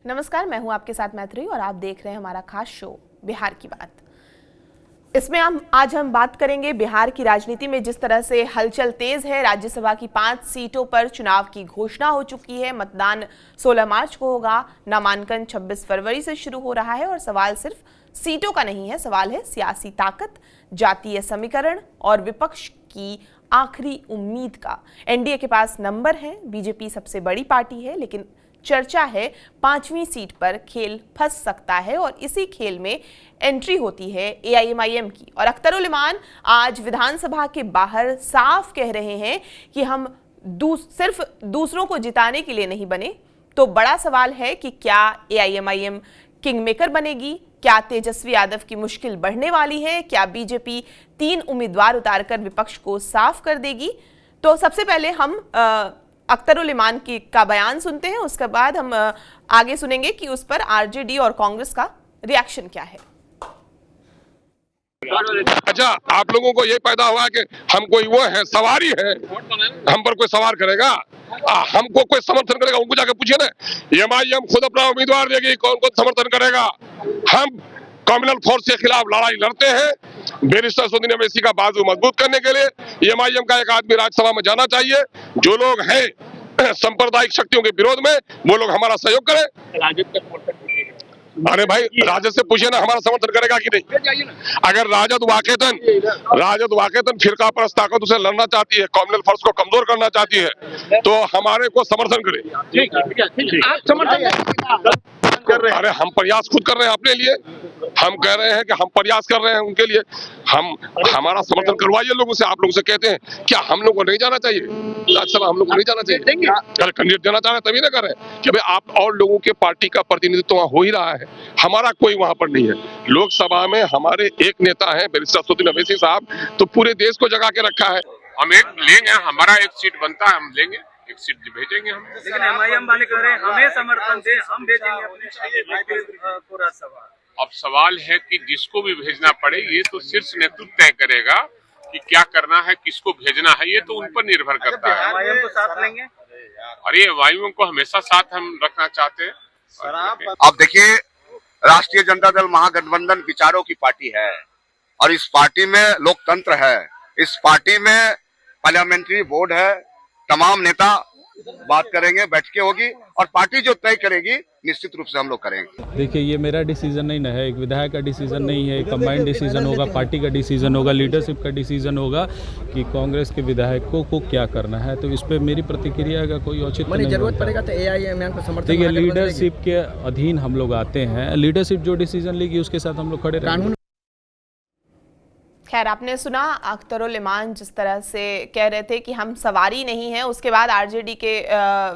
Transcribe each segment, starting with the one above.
नमस्कार, मैं हूं आपके साथ मैत्री और आप देख रहे हैं हमारा खास शो बिहार की बात। इसमें आज हम बात करेंगे बिहार की राजनीति में जिस तरह से हलचल तेज है। राज्यसभा की 5 सीटों पर चुनाव की घोषणा हो चुकी है। मतदान 16 मार्च को होगा। नामांकन 26 फरवरी से शुरू हो रहा है और सवाल सिर्फ सीटों का नहीं है, सवाल है सियासी ताकत, जातीय समीकरण और विपक्ष की आखिरी उम्मीद का। एनडीए के पास नंबर है, बीजेपी सबसे बड़ी पार्टी है, लेकिन चर्चा है 5वीं सीट पर खेल फंस सकता है और इसी खेल में एंट्री होती है एआईएमआईएम की। और अख्तरुल इमान आज विधानसभा के बाहर साफ कह रहे हैं कि हम सिर्फ दूसरों को जिताने के लिए नहीं बने। तो बड़ा सवाल है कि क्या एआईएमआईएम किंग मेकर बनेगी? क्या तेजस्वी यादव की मुश्किल बढ़ने वाली है? क्या बीजेपी 3 उम्मीदवार उतारकर विपक्ष को साफ कर देगी? तो सबसे पहले हम अख्तरुल इमान का बयान सुनते हैं, उसके बाद हम आगे सुनेंगे कि उस पर आरजेडी और कांग्रेस का रिएक्शन क्या है। अच्छा, आप लोगों को ये पैदा हुआ कि हम कोई वो है, सवारी है, हम पर कोई सवार करेगा, हमको कोई समर्थन करेगा? उनको जाके पूछिए ना। एमआईएम खुद अपना उम्मीदवार देगी, कौन कौन समर्थन करेगा? हम कम्युनल फोर्स के खिलाफ लड़ाई लड़ते हैं बैरिस्टर असदुद्दीन ओवैसी का बाजू मजबूत करने के लिए। एमआईएम का एक आदमी राज्यसभा में जाना चाहिए। जो लोग हैं सांप्रदायिक शक्तियों के विरोध में, वो लोग हमारा सहयोग करें। अरे भाई, राजद से पूछिए ना, हमारा समर्थन करेगा कि नहीं? अगर राजद वाकईतन फिरका परस्त ताकत उसे लड़ना चाहती है, कम्युनल फोर्स को कमजोर करना चाहती है, तो हमारे को समर्थन करे। आप समर्थन कर रहे हैं? अरे हम प्रयास खुद कर रहे हैं अपने लिए। हम कह रहे हैं कि हम प्रयास कर रहे हैं उनके लिए। हमारा समर्थन करवाइए लोगों से। आप लोगों से कहते हैं क्या हम लोग को नहीं जाना चाहिए राज्यसभा? हम लोग को नहीं जाना चाहिए? अरे कैंडिडेट देना चाह रहे तभी ना करें कि भाई आप और लोगों के पार्टी का प्रतिनिधित्व वहाँ हो ही रहा है, हमारा कोई वहाँ पर नहीं है। लोकसभा में हमारे एक नेता है बैरिस्टर असदुद्दीन ओवैसी साहब, तो पूरे देश को जगा के रखा है। हम एक लेंगे, हमारा एक सीट बनता है, हम लेंगे, एक सीट भेजेंगे हम। लेकिन एमआईएम वाले कह रहे हैं हमें समर्थन दे, हम भेजेंगे अपने को राज्यसभा। अब सवाल है कि जिसको भी भेजना पड़े, ये तो शीर्ष नेतृत्व तय करेगा कि क्या करना है, किसको भेजना है, ये तो उन पर निर्भर करता है। एमआईएम को साथ लेंगे? अरे एमआईएम को हमेशा साथ हम रखना चाहते हैं। अब देखिए, राष्ट्रीय जनता दल महागठबंधन विचारों की पार्टी है और इस पार्टी में लोकतंत्र है। इस पार्टी में पार्लियामेंट्री बोर्ड है, तमाम नेता बात करेंगे, बैठकें होगी और पार्टी जो तय करेगी निश्चित रूप से हम लोग करेंगे। देखिए, ये मेरा डिसीजन नहीं ना है, एक विधायक का डिसीजन नहीं है, कंबाइंड डिसीजन होगा, पार्टी का डिसीजन होगा, लीडरशिप का डिसीजन होगा कि कांग्रेस के विधायकों को क्या करना है। तो इस पे मेरी प्रतिक्रिया का कोई औचित्य नहीं जरूरत पड़ेगा तो एआईएमआईएम को समर्थन। देखिए, लीडरशिप के अधीन हम लोग आते हैं, लीडरशिप जो डिसीजन लेगी उसके साथ हम लोग खड़े रहेंगे। खैर, आपने सुना अख्तरुल इमान जिस तरह से कह रहे थे कि हम सवारी नहीं हैं। उसके बाद आरजेडी के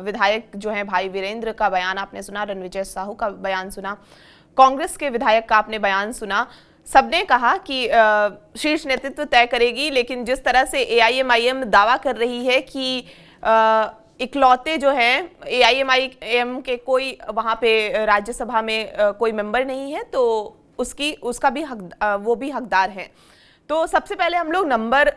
विधायक जो हैं भाई वीरेंद्र का बयान आपने सुना, रणविजय साहू का बयान सुना, कांग्रेस के विधायक का आपने बयान सुना। सबने कहा कि शीर्ष नेतृत्व तय करेगी, लेकिन जिस तरह से एआईएमआईएम दावा कर रही है कि इकलौते जो हैं एआईएमआईएम के कोई वहाँ पे राज्यसभा में कोई मेंबर नहीं है, तो उसका भी वो भी हकदार है। तो सबसे पहले हम लोग नंबर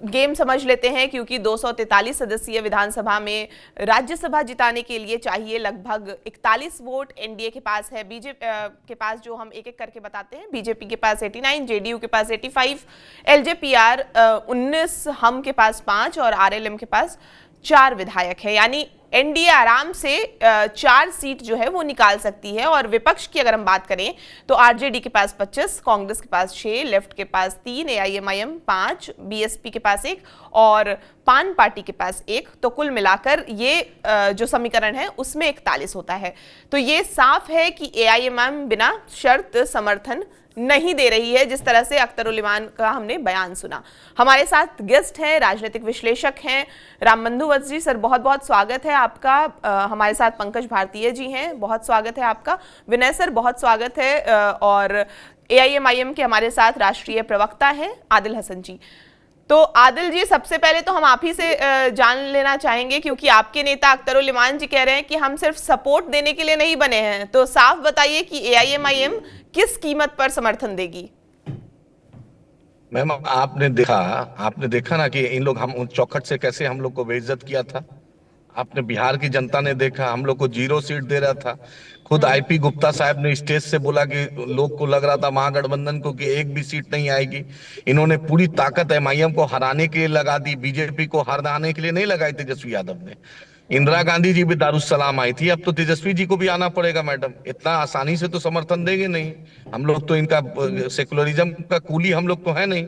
गेम समझ लेते हैं, क्योंकि 243 सदस्यीय विधानसभा में राज्यसभा जिताने के लिए चाहिए लगभग 41 वोट। एनडीए के पास है, बीजेपी के पास, जो हम एक एक करके बताते हैं, बीजेपी के पास 89, जेडीयू के पास 85, एलजेपीआर 19, हम के पास 5 और आरएलएम के पास 4 विधायक है। यानी एनडीए आराम से 4 सीट जो है वो निकाल सकती है। और विपक्ष की अगर हम बात करें तो आरजेडी के पास 25, कांग्रेस के पास 6, लेफ्ट के पास 3, एआईएमआईएम 5, बीएसपी के पास 1 और पान पार्टी के पास 1। तो कुल मिलाकर ये जो समीकरण है उसमें 41 होता है। तो ये साफ है कि एआईएमआईएम बिना शर्त समर्थन नहीं दे रही है, जिस तरह से अख्तरुल इमान का हमने बयान सुना। हमारे साथ गेस्ट हैं, राजनीतिक विश्लेषक हैं रामबंधु वत्स जी। सर, बहुत बहुत स्वागत है आपका। हमारे साथ पंकज भारतीय जी हैं, बहुत स्वागत है आपका। विनय सर, बहुत स्वागत है। और एआईएमआईएम के हमारे साथ राष्ट्रीय प्रवक्ता हैं आदिल हसन जी। तो आदिल जी, सबसे पहले तो हम आप ही से जान लेना चाहेंगे, क्योंकि आपके नेता अख्तरुल इमान जी कह रहे हैं कि हम सिर्फ सपोर्ट देने के लिए नहीं बने हैं। तो साफ बताइए कि एआईएमआईएम किस कीमत पर समर्थन देगी? मैम, आपने देखा ना कि इन लोग हम चौखट से कैसे हम लोग को बेइज्जत किया था। आपने बिहार की जनता ने देखा, हम लोग को 0 सीट दे रहा था। खुद आईपी गुप्ता साहब ने स्टेज से बोला कि लोग को लग रहा था महागठबंधन को कि एक भी सीट नहीं आएगी। इन्होंने पूरी ताकत एमआईएम को हराने के लिए लगा दी, बीजेपी को हराने के लिए नहीं लगाई तेजस्वी यादव ने। इंदिरा गांधी जी भी दारुस्सलाम आई थी, अब तो तेजस्वी जी को भी आना पड़ेगा मैडम। इतना आसानी से तो समर्थन देंगे नहीं, हम लोग तो इनका सेकुलरिज्म का कूली हम लोग तो है नहीं।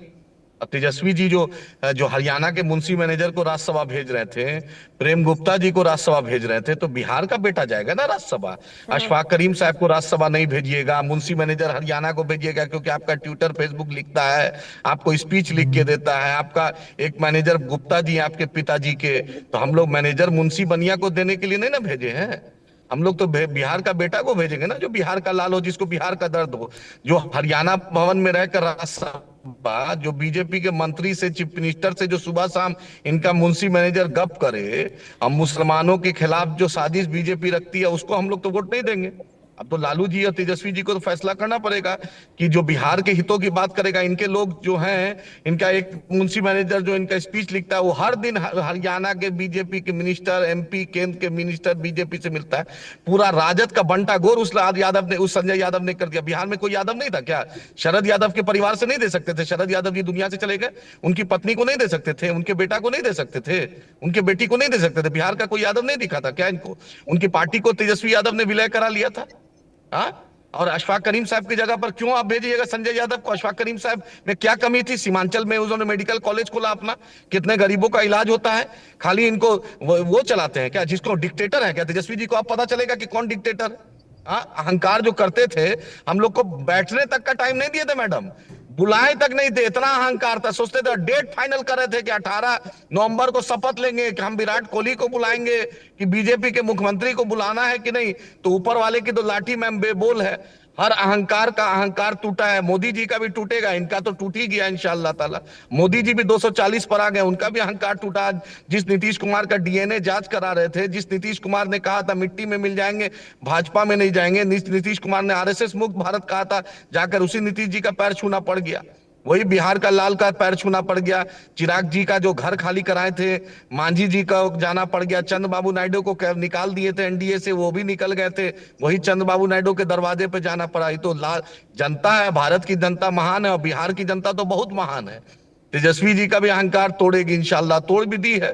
और तेजस्वी जी जो हरियाणा के मुंशी मैनेजर को राज्यसभा भेज रहे थे, प्रेम गुप्ता जी को राज्यसभा भेज रहे थे, तो बिहार का बेटा जाएगा ना राज्यसभा। अशफाक करीम साहब को राज्यसभा नहीं भेजिएगा, मुंशी मैनेजर हरियाणा को भेजिएगा, क्योंकि आपका ट्विटर फेसबुक लिखता है, आपको स्पीच लिख के देता है। आपका एक मैनेजर गुप्ता जी आपके पिताजी के, तो हम लोग मैनेजर मुंशी बनिया को देने के लिए नहीं ना भेजे हैं। हम लोग तो बिहार का बेटा को भेजेंगे ना, जो बिहार का लाल हो, जिसको बिहार का दर्द हो, जो हरियाणा भवन में रहकर राज्यसभा, जो बीजेपी के मंत्री से चीफ मिनिस्टर से जो सुबह शाम इनका मुंशी मैनेजर गप करे। हम मुसलमानों के खिलाफ जो साजिश बीजेपी रखती है उसको हम लोग तो वोट नहीं देंगे। अब तो लालू जी और तेजस्वी जी को तो फैसला करना पड़ेगा कि जो बिहार के हितों की बात करेगा। इनके लोग जो हैं, इनका एक मुंशी मैनेजर जो इनका स्पीच लिखता है, वो हर दिन हरियाणा के बीजेपी के मिनिस्टर, एमपी, केंद्र के मिनिस्टर बीजेपी से मिलता है। पूरा राजद का बंटा गोर उस संजय यादव ने कर दिया। बिहार में कोई यादव नहीं था क्या? शरद यादव के परिवार से नहीं दे सकते थे? शरद यादव जी दुनिया से चले गए, उनकी पत्नी को नहीं दे सकते थे, उनके बेटा को नहीं दे सकते थे, उनके बेटी को नहीं दे सकते थे? बिहार का कोई यादव नहीं दिखा था क्या इनको? उनकी पार्टी को तेजस्वी यादव ने विलय करा लिया था। और अशफाक करीम साहब की जगह पर क्यों आप भेजिएगा संजय यादव को? अशफाक करीम साहब में क्या कमी थी? सीमांचल में उन्होंने मेडिकल कॉलेज खोला अपना, कितने गरीबों का इलाज होता है। खाली इनको वो चलाते हैं क्या, जिसको डिक्टेटर है क्या? तेजस्वी जी को आप पता चलेगा कि कौन डिक्टेटर है? अहंकार जो करते थे, हम लोग को बैठने तक का टाइम नहीं दिए थे मैडम, बुलाए तक नहीं थे, इतना अहंकार था। सोचते थे, डेट फाइनल कर रहे थे कि 18 नवंबर को शपथ लेंगे कि हम विराट कोहली को बुलाएंगे कि बीजेपी के मुख्यमंत्री को बुलाना है कि नहीं। तो ऊपर वाले की तो लाठी में बेबोल है। हर अहंकार का अहंकार टूटा है। मोदी जी का भी टूटेगा, इनका तो टूट ही गया इंशाअल्लाह ताला। मोदी जी भी 240 पर आ गए, उनका भी अहंकार टूटा। जिस नीतीश कुमार का डीएनए जांच करा रहे थे, जिस नीतीश कुमार ने कहा था मिट्टी में मिल जाएंगे, भाजपा में नहीं जाएंगे, नीतीश कुमार ने आरएसएस मुक्त भारत कहा था, जाकर उसी नीतीश जी का पैर छूना पड़ गया। वही बिहार का लाल का पैर छूना पड़ गया। चिराग जी का जो घर खाली कराए थे, मांझी जी का जाना पड़ गया। चंद्रबाबू नायडू को निकाल दिए थे एनडीए से, वो भी निकल गए थे, वही चंद्रबाबू नायडू के दरवाजे पे जाना पड़ा। ये तो लाल जनता है, भारत की जनता महान है, और बिहार की जनता तो बहुत महान है। तेजस्वी जी का भी अहंकार तोड़ेगी इंशाल्लाह, तोड़ भी दी है।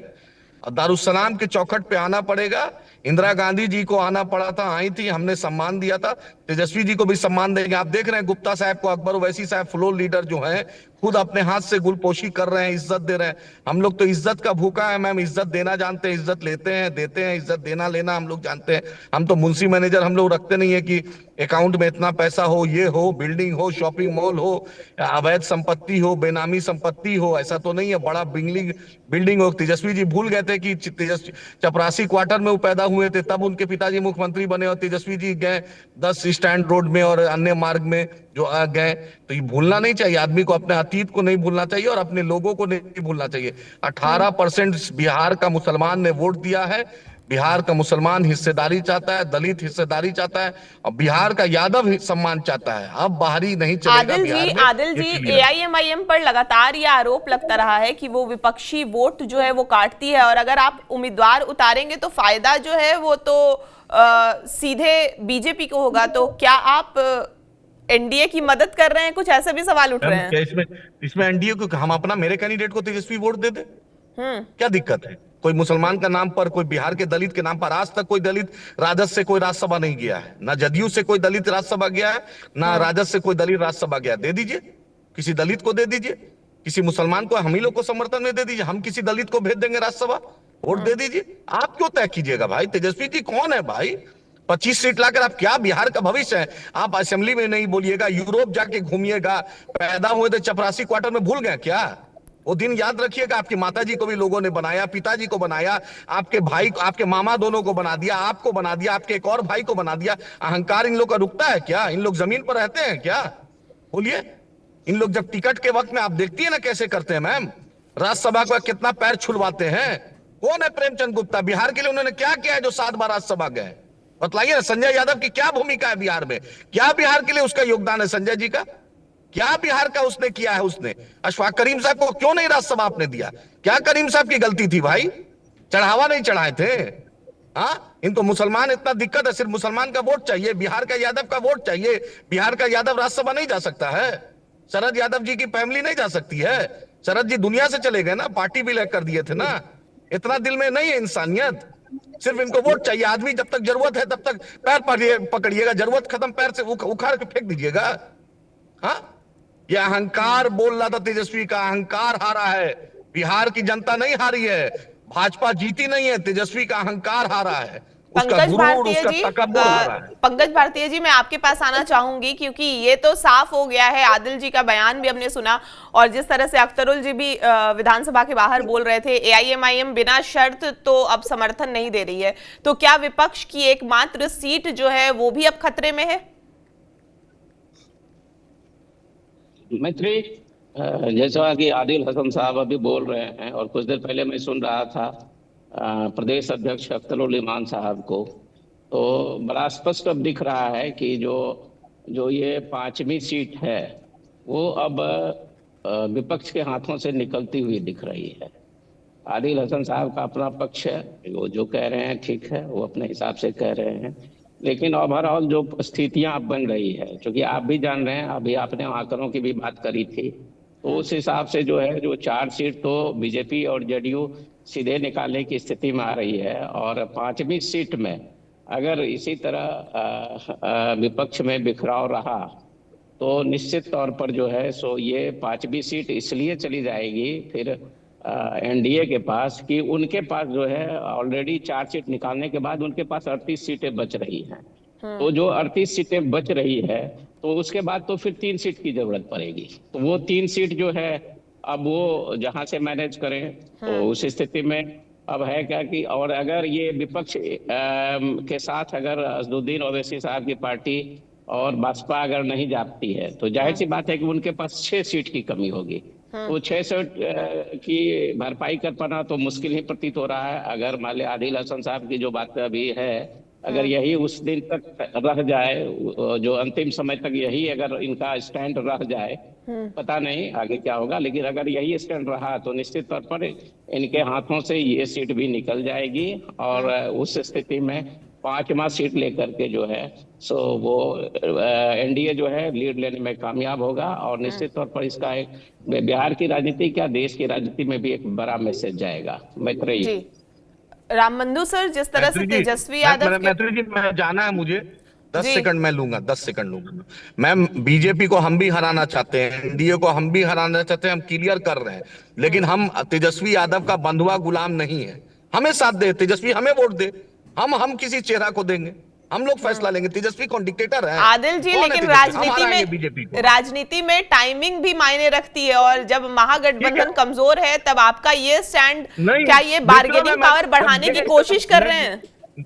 और दारुसलाम के चौखट पे आना पड़ेगा। इंदिरा गांधी जी को आना पड़ा था, आई थी, हमने सम्मान दिया था। तेजस्वी जी को भी सम्मान देंगे। आप देख रहे हैं गुप्ता साहब को, अकबर ओवैसी साहब फ्लोर लीडर जो हैं, खुद अपने हाथ से गुलपोशी कर रहे हैं, इज्जत दे रहे हैं। हम लोग तो इज्जत का भूखा है मैम, इज्जत देना जानते हैं, इज्जत लेते हैं, देते हैं, इज्जत देना लेना हम लोग जानते हैं। हम तो मुंशी मैनेजर हम लोग रखते नहीं है कि अकाउंट में इतना पैसा हो, ये हो, बिल्डिंग हो, शॉपिंग मॉल हो, अवैध संपत्ति हो, बेनामी संपत्ति हो, ऐसा तो नहीं है। बड़ा बिल्डिंग हो। तेजस्वी जी भूल गए थे कि चपरासी क्वार्टर में वो पैदा हुए थे, तब उनके पिताजी मुख्यमंत्री बने, और तेजस्वी जी गए 10 स्टैंड रोड में और अन्य मार्ग में जो गए। तो ये भूलना नहीं चाहिए आदमी को, अपने अतीत को नहीं भूलना चाहिए और अपने लोगों को नहीं भूलना चाहिए। 18% बिहार का मुसलमान ने वोट दिया है। बिहार का मुसलमान हिस्सेदारी चाहता है, दलित हिस्सेदारी चाहता है, और बिहार का यादव सम्मान चाहता है। अब बाहरी नहीं चलेगा बिहार में। आदिल जी, एआईएमआईएम पर लगातार ये आरोप लगता रहा है कि वो विपक्षी वोट जो है वो काटती है, और अगर आप उम्मीदवार उतारेंगे तो फायदा जो है वो तो सीधे बीजेपी को होगा। तो क्या आप एनडीए की मदद कर रहे हैं? कुछ ऐसे भी सवाल उठ रहे हैं। इसमें एनडीए को हम अपना, मेरे कैंडिडेट को तेजस्वी वोट दे दे, क्या दिक्कत है? कोई मुसलमान का नाम पर, कोई बिहार के दलित के नाम पर, आज तक कोई दलित राजद से कोई राज्यसभा नहीं गया है, ना जदयू से कोई दलित राज्यसभा गया है, ना राजद से कोई दलित राज्यसभा गया। दे दीजिए, किसी दलित को दे दीजिए, किसी मुसलमान को, हम ही लोग को समर्थन में दे दीजिए, हम किसी दलित को भेज देंगे राज्यसभा, वोट दे दीजिए। आप क्यों तय कीजिएगा भाई? तेजस्वी जी कौन है भाई? 25 सीट लाकर आप क्या बिहार का भविष्य है? आप असेंबली में नहीं बोलिएगा, यूरोप जाके घूमिएगा, पैदा हुए थे चपरासी क्वार्टर में, भूल गए क्या? वो दिन याद रखिएगा। आपकी माताजी को भी लोगों ने बनाया, पिताजी को बनाया, आपके भाई, आपके मामा दोनों को बना दिया, आपको बना दिया, आपके एक और भाई को बना दिया। अहंकार इन लोग का रुकता है क्या? इन लोग जमीन पर रहते हैं क्या? बोलिए। इन लोग जब टिकट के वक्त में, आप देखती है ना कैसे करते हैं मैम, राज्यसभा को कितना पैर छुलवाते हैं। कौन है प्रेमचंद गुप्ता? बिहार के लिए उन्होंने क्या किया है जो 7 बार राज्यसभा गए? बतलाइए ना। संजय यादव की क्या भूमिका है बिहार में? क्या बिहार के लिए उसका योगदान है संजय जी का? क्या बिहार का उसने किया है? उसने अशफाक करीम साहब को क्यों नहीं राज्यसभा आपने दिया? क्या करीम साहब की गलती थी भाई? चढ़ावा नहीं चढ़ाए थे? हाँ, इनको मुसलमान इतना दिक्कत है, सिर्फ मुसलमान का वोट चाहिए, बिहार का यादव का वोट चाहिए। बिहार का यादव राज्यसभा नहीं जा सकता है, शरद यादव जी की फैमिली नहीं जा सकती है। शरद जी दुनिया से चले गए ना, पार्टी भी अलग कर दिए थे ना। इतना दिल में नहीं है इंसानियत, सिर्फ इनको वोट चाहिए। आदमी जब तक जरूरत है तब तक पैर पकड़िएगा, जरूरत खत्म पैर से उखाड़ के फेंक दीजिएगा। हाँ, ये अहंकार बोल रहा था तेजस्वी का, अहंकार हारा है। बिहार की जनता नहीं हारी है, भाजपा जीती नहीं है, तेजस्वी का अहंकार हारा है, उसका पंकज गुरूर, भारतीय उसका जी, तकब्बुर हारा है। पंकज भारतीय जी, मैं आपके पास आना चाहूंगी क्योंकि ये तो साफ हो गया है, आदिल जी का बयान भी हमने सुना और जिस तरह से अख्तरुल जी भी विधानसभा के बाहर बोल रहे थे, एआईएमआईएम बिना शर्त तो अब समर्थन नहीं दे रही है, तो क्या विपक्ष की एकमात्र सीट जो है वो भी अब खतरे में है? मैत्री, जैसा कि आदिल हसन साहब अभी बोल रहे हैं और कुछ देर पहले मैं सुन रहा था प्रदेश अध्यक्ष अख्तरुल इमान साहब को, तो बड़ा स्पष्ट अब दिख रहा है कि जो ये 5वीं सीट है वो अब विपक्ष के हाथों से निकलती हुई दिख रही है। आदिल हसन साहब का अपना पक्ष है, वो जो कह रहे हैं ठीक है, वो अपने हिसाब से कह रहे हैं, लेकिन ओवरऑल जो स्थितियां अब बन रही है, क्योंकि आप भी जान रहे हैं, अभी आपने आंकड़ों की भी बात करी थी, तो उस हिसाब से जो है जो 4 सीट तो बीजेपी और जेडीयू सीधे निकालने की स्थिति में आ रही है, और 5वीं सीट में अगर इसी तरह विपक्ष में बिखराव रहा तो निश्चित तौर पर जो है सो ये 5वीं सीट इसलिए चली जाएगी फिर एनडीए के पास कि उनके पास जो है ऑलरेडी 4 सीट निकालने के बाद उनके पास 38 सीटें बच रही हैं। तो जो 38 सीटें बच रही है तो उसके बाद तो फिर 3 सीट की जरूरत पड़ेगी, तो वो 3 सीट जो है अब वो जहां से मैनेज करें, तो उस स्थिति में अब है क्या कि, और अगर ये विपक्ष के साथ अगर असदुद्दीन ओवैसी साहब की पार्टी और बसपा अगर नहीं जाती है तो जाहिर सी बात है कि उनके पास 6 सीट की कमी होगी। तो 6 सीट की भरपाई कर पाना तो मुश्किल ही प्रतीत हो रहा है। अगर मान लिया आदिल हसन साहब की जो बात अभी है, अगर यही उस दिन तक रह जाए, जो अंतिम समय तक यही अगर इनका स्टैंड रह जाए, पता नहीं आगे क्या होगा, लेकिन अगर यही स्टैंड रहा तो निश्चित तौर पर इनके हाथों से ये सीट भी निकल जाएगी और उस स्थिति में 5वां सीट लेकर के जो है सो वो एनडीए जो है लीड लेने में कामयाब होगा, और निश्चित तौर पर इसका एक बिहार की राजनीति क्या देश की राजनीति में भी एक बड़ा मैसेज जाएगा। मैत्री जी, रामबंधु सर, जिस तरह से तेजस्वी यादव मैत्री जी, मैं जाना है मुझे, 10 सेकंड मैं लूंगा, 10 सेकंड लूंगा। मैम, बीजेपी को हम भी हराना चाहते हैं, एनडीए को हम भी हराना चाहते हैं, हम क्लियर कर रहे हैं, लेकिन हम तेजस्वी यादव का बंधुआ गुलाम नहीं है। हमें साथ दे तेजस्वी, हमें वोट दे, हम किसी चेहरा को देंगे, हम लोग फैसला लेंगे। तेजस्वी कौन डिक्टेटर है? आदिल जी, लेकिन राजनीति में टाइमिंग भी मायने रखती है, और जब महागठबंधन कमजोर है तब आपका ये स्टैंड, क्या ये बार्गेनिंग पावर बढ़ाने की कोशिश कर रहे हैं?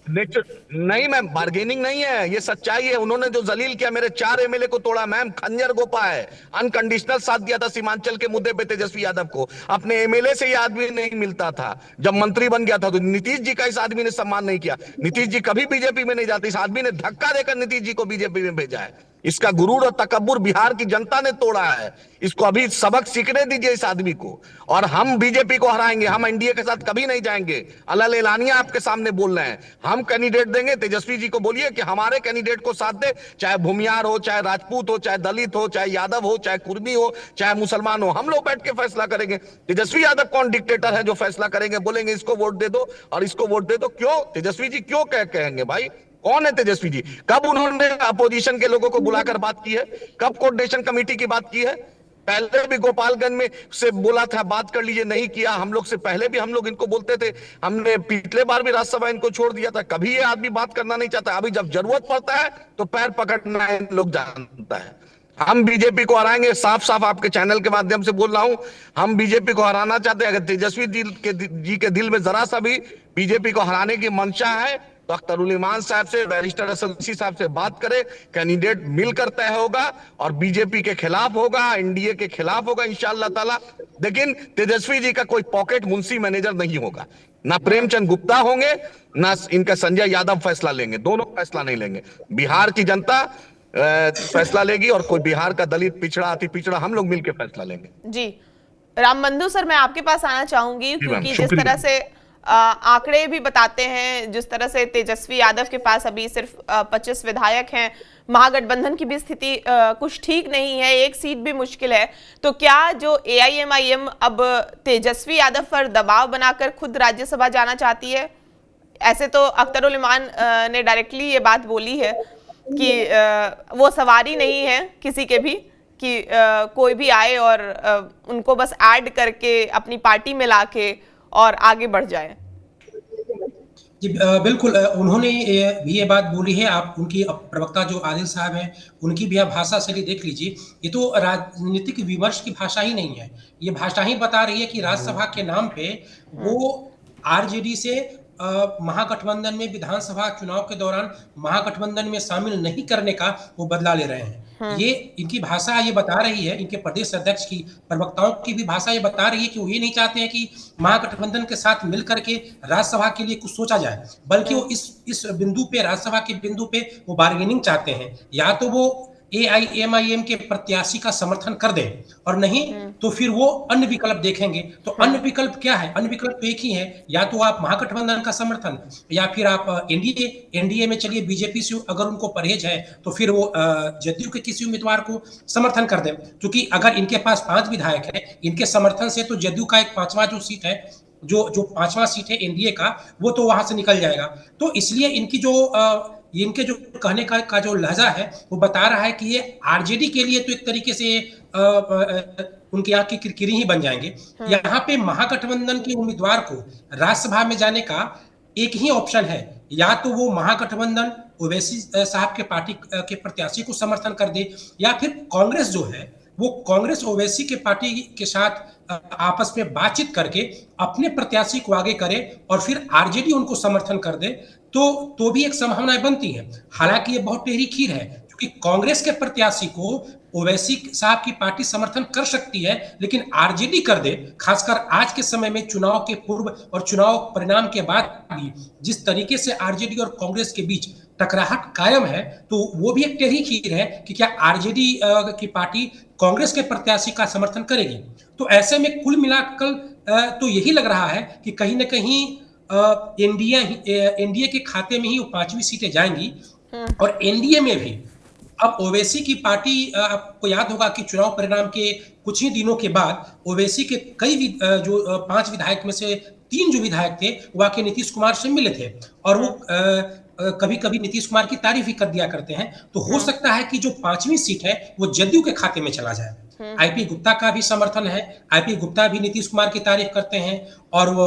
नहीं मैम, बार्गेनिंग नहीं है, ये सच्चाई है। उन्होंने जो जलील किया, मेरे 4 एमएलए को तोड़ा मैम, खंजर गोपा है, अनकंडीशनल साथ दिया था सीमांचल के मुद्दे पे तेजस्वी यादव को। अपने एमएलए से ये आदमी नहीं मिलता था, जब मंत्री बन गया था तो नीतीश जी का इस आदमी ने सम्मान नहीं किया। नीतीश जी कभी बीजेपी में नहीं जाते, इस आदमी ने धक्का देकर नीतीश जी को बीजेपी में भेजा है। इसका गुरूर और तकब्बुर बिहार की जनता ने तोड़ा है, इसको अभी सबक सीखने दीजिए इस आदमी को। और हम बीजेपी को हराएंगे, हम एनडीए के साथ कभी नहीं जाएंगे। अल्लाह एलानिया आपके सामने बोल रहे हैं, हम कैंडिडेट देंगे। तेजस्वी जी को बोलिए कि हमारे कैंडिडेट को साथ दे, चाहे भूमियार हो, चाहे राजपूत हो, चाहे दलित हो, चाहे यादव हो, चाहे कुर्मी हो, चाहे मुसलमान हो, हम लोग बैठ के फैसला करेंगे। तेजस्वी यादव कौन डिक्टेटर है जो फैसला करेंगे, बोलेंगे इसको वोट दे दो और इसको वोट दे दो? क्यों तेजस्वी जी क्यों कहेंगे भाई? कौन है तेजस्वी जी? कब उन्होंने अपोजिशन के लोगों को बुलाकर बात की है? कब कोऑर्डिनेशन कमेटी की बात की है? पहले भी गोपालगंज में से बोला था बात कर लीजिए, नहीं किया। हम लोग से पहले भी हम लोग इनको बोलते थे, हमने पिछले बार भी राज्यसभा इनको छोड़ दिया था। कभी ये आदमी बात करना नहीं चाहता, अभी जब जरूरत पड़ता है तो पैर पकड़ना इन लोग जानता है। हम बीजेपी को हराएंगे, साफ साफ आपके चैनल के माध्यम से बोल रहा हूं, हम बीजेपी को हराना चाहते हैं। अगर तेजस्वी जी के दिल में जरा सा भी बीजेपी को हराने की मंशा है तो अख्तरुल इमान साहब से, बैरिस्टर असदुद्दीन साहब से बात करें, कैंडिडेट मिलकर तय होगा और बीजेपी के खिलाफ होगा, एनडीए के खिलाफ होगा इंशाअल्लाह ताला। लेकिन तेजस्वी जी का कोई पॉकेट मुंशी मैनेजर नहीं होगा, ना प्रेमचंद गुप्ता होंगे, ना इनका संजय यादव फैसला लेंगे, दोनों फैसला नहीं लेंगे। बिहार की जनता फैसला लेगी और कोई बिहार का दलित, पिछड़ा, अति पिछड़ा, हम लोग मिलकर फैसला लेंगे। जी, रामबंधु सर, मैं आपके पास आना चाहूंगी क्योंकि जिस तरह से आंकड़े भी बताते हैं, जिस तरह से तेजस्वी यादव के पास अभी सिर्फ 25 विधायक हैं, महागठबंधन की भी स्थिति कुछ ठीक नहीं है, एक सीट भी मुश्किल है। तो क्या जो AIMIM अब तेजस्वी यादव पर दबाव बनाकर खुद राज्यसभा जाना चाहती है? ऐसे तो अख्तरुल इमान ने डायरेक्टली ये बात बोली है कि वो सवारी नहीं है किसी के भी कि कोई भी आए और उनको बस ऐड करके अपनी पार्टी में लाके और आगे बढ़ जाए। जी बिल्कुल, उन्होंने भी ये बात बोली है। आप उनकी प्रवक्ता जो आदिल साहब हैं, उनकी भी आप भाषा शैली देख लीजिए। ये तो राजनीतिक विमर्श की भाषा ही नहीं है, ये भाषा ही बता रही है कि राज्यसभा के नाम पे वो आरजेडी से महागठबंधन में विधानसभा चुनाव के दौरान महागठबंधन में शामिल नहीं करने का वो बदला ले रहे हैं। ये इनकी भाषा ये बता रही है, इनके प्रदेश अध्यक्ष की प्रवक्ताओं की भी भाषा ये बता रही है कि वो ये नहीं चाहते हैं कि महागठबंधन के साथ मिलकर के राज्यसभा के लिए कुछ सोचा जाए, बल्कि वो इस बिंदु पे, राज्यसभा के बिंदु पे वो बार्गेनिंग चाहते हैं। या तो वो AIMIM के प्रत्याशी का समर्थन कर दें और नहीं तो फिर वो अन्य विकल्प देखेंगे। तो अन्य विकल्प क्या है? अन्य विकल्प तो एक ही है, या तो आप महागठबंधन का समर्थन, या फिर आप एनडीए में चलिए, बीजेपी से अगर उनको परहेज है तो फिर वो जदयू के किसी उम्मीदवार को समर्थन कर दें। क्योंकि अगर इनके पास 5 विधायक है, इनके समर्थन से तो जदयू का एक 5वां जो सीट है, जो 5वां सीट है एनडीए का, वो तो वहां से निकल जाएगा। तो इसलिए इनके जो कहने का जो लहजा है वो बता रहा है कि ये आरजेडी के लिए तो एक तरीके से उनके यहाँ की किरकिरी ही बन जाएंगे। यहाँ पे महागठबंधन के उम्मीदवार को राज्यसभा में जाने का एक ही ऑप्शन है, या तो वो महागठबंधन ओवैसी साहब के पार्टी के प्रत्याशी को समर्थन कर दे, या फिर कांग्रेस जो है वो कांग्रेस ओवैसी के पार्टी के साथ आपस में बातचीत करके अपने प्रत्याशी को आगे करे और फिर आरजेडी उनको समर्थन कर दे, तो भी एक संभावना बनती है। हालांकि ये बहुत टेढ़ी खीर है, क्योंकि कांग्रेस के प्रत्याशी को ओवैसी साहब की पार्टी समर्थन कर सकती है, लेकिन आरजेडी कर दे, खासकर आज के समय में चुनाव के पूर्व और चुनाव परिणाम के बाद भी जिस तरीके से आरजेडी और कांग्रेस के बीच टकराहट कायम है, तो वो भी एक टेढ़ी खीर है कि क्या आरजेडी की पार्टी कांग्रेस के प्रत्याशी का समर्थन करेगी। तो ऐसे में कुल मिलाकर तो यही लग रहा है कि कहीं ना कहीं एनडीए के खाते में ही वो 5वीं सीटें जाएंगी। और एनडीए में भी अब ओवैसी की पार्टी, आपको याद होगा कि चुनाव परिणाम के कुछ ही दिनों के बाद ओवैसी के कई जो 5 विधायक में से 3 जो विधायक थे वो आके नीतीश कुमार से मिले थे, और वो कभी कभी नीतीश कुमार की तारीफ ही कर दिया करते हैं। तो हो सकता है कि जो 5वीं सीट है वो जदयू के खाते में चला जाए। आईपी गुप्ता का भी समर्थन है, आईपी गुप्ता भी नीतीश कुमार की तारीफ करते हैं, और वो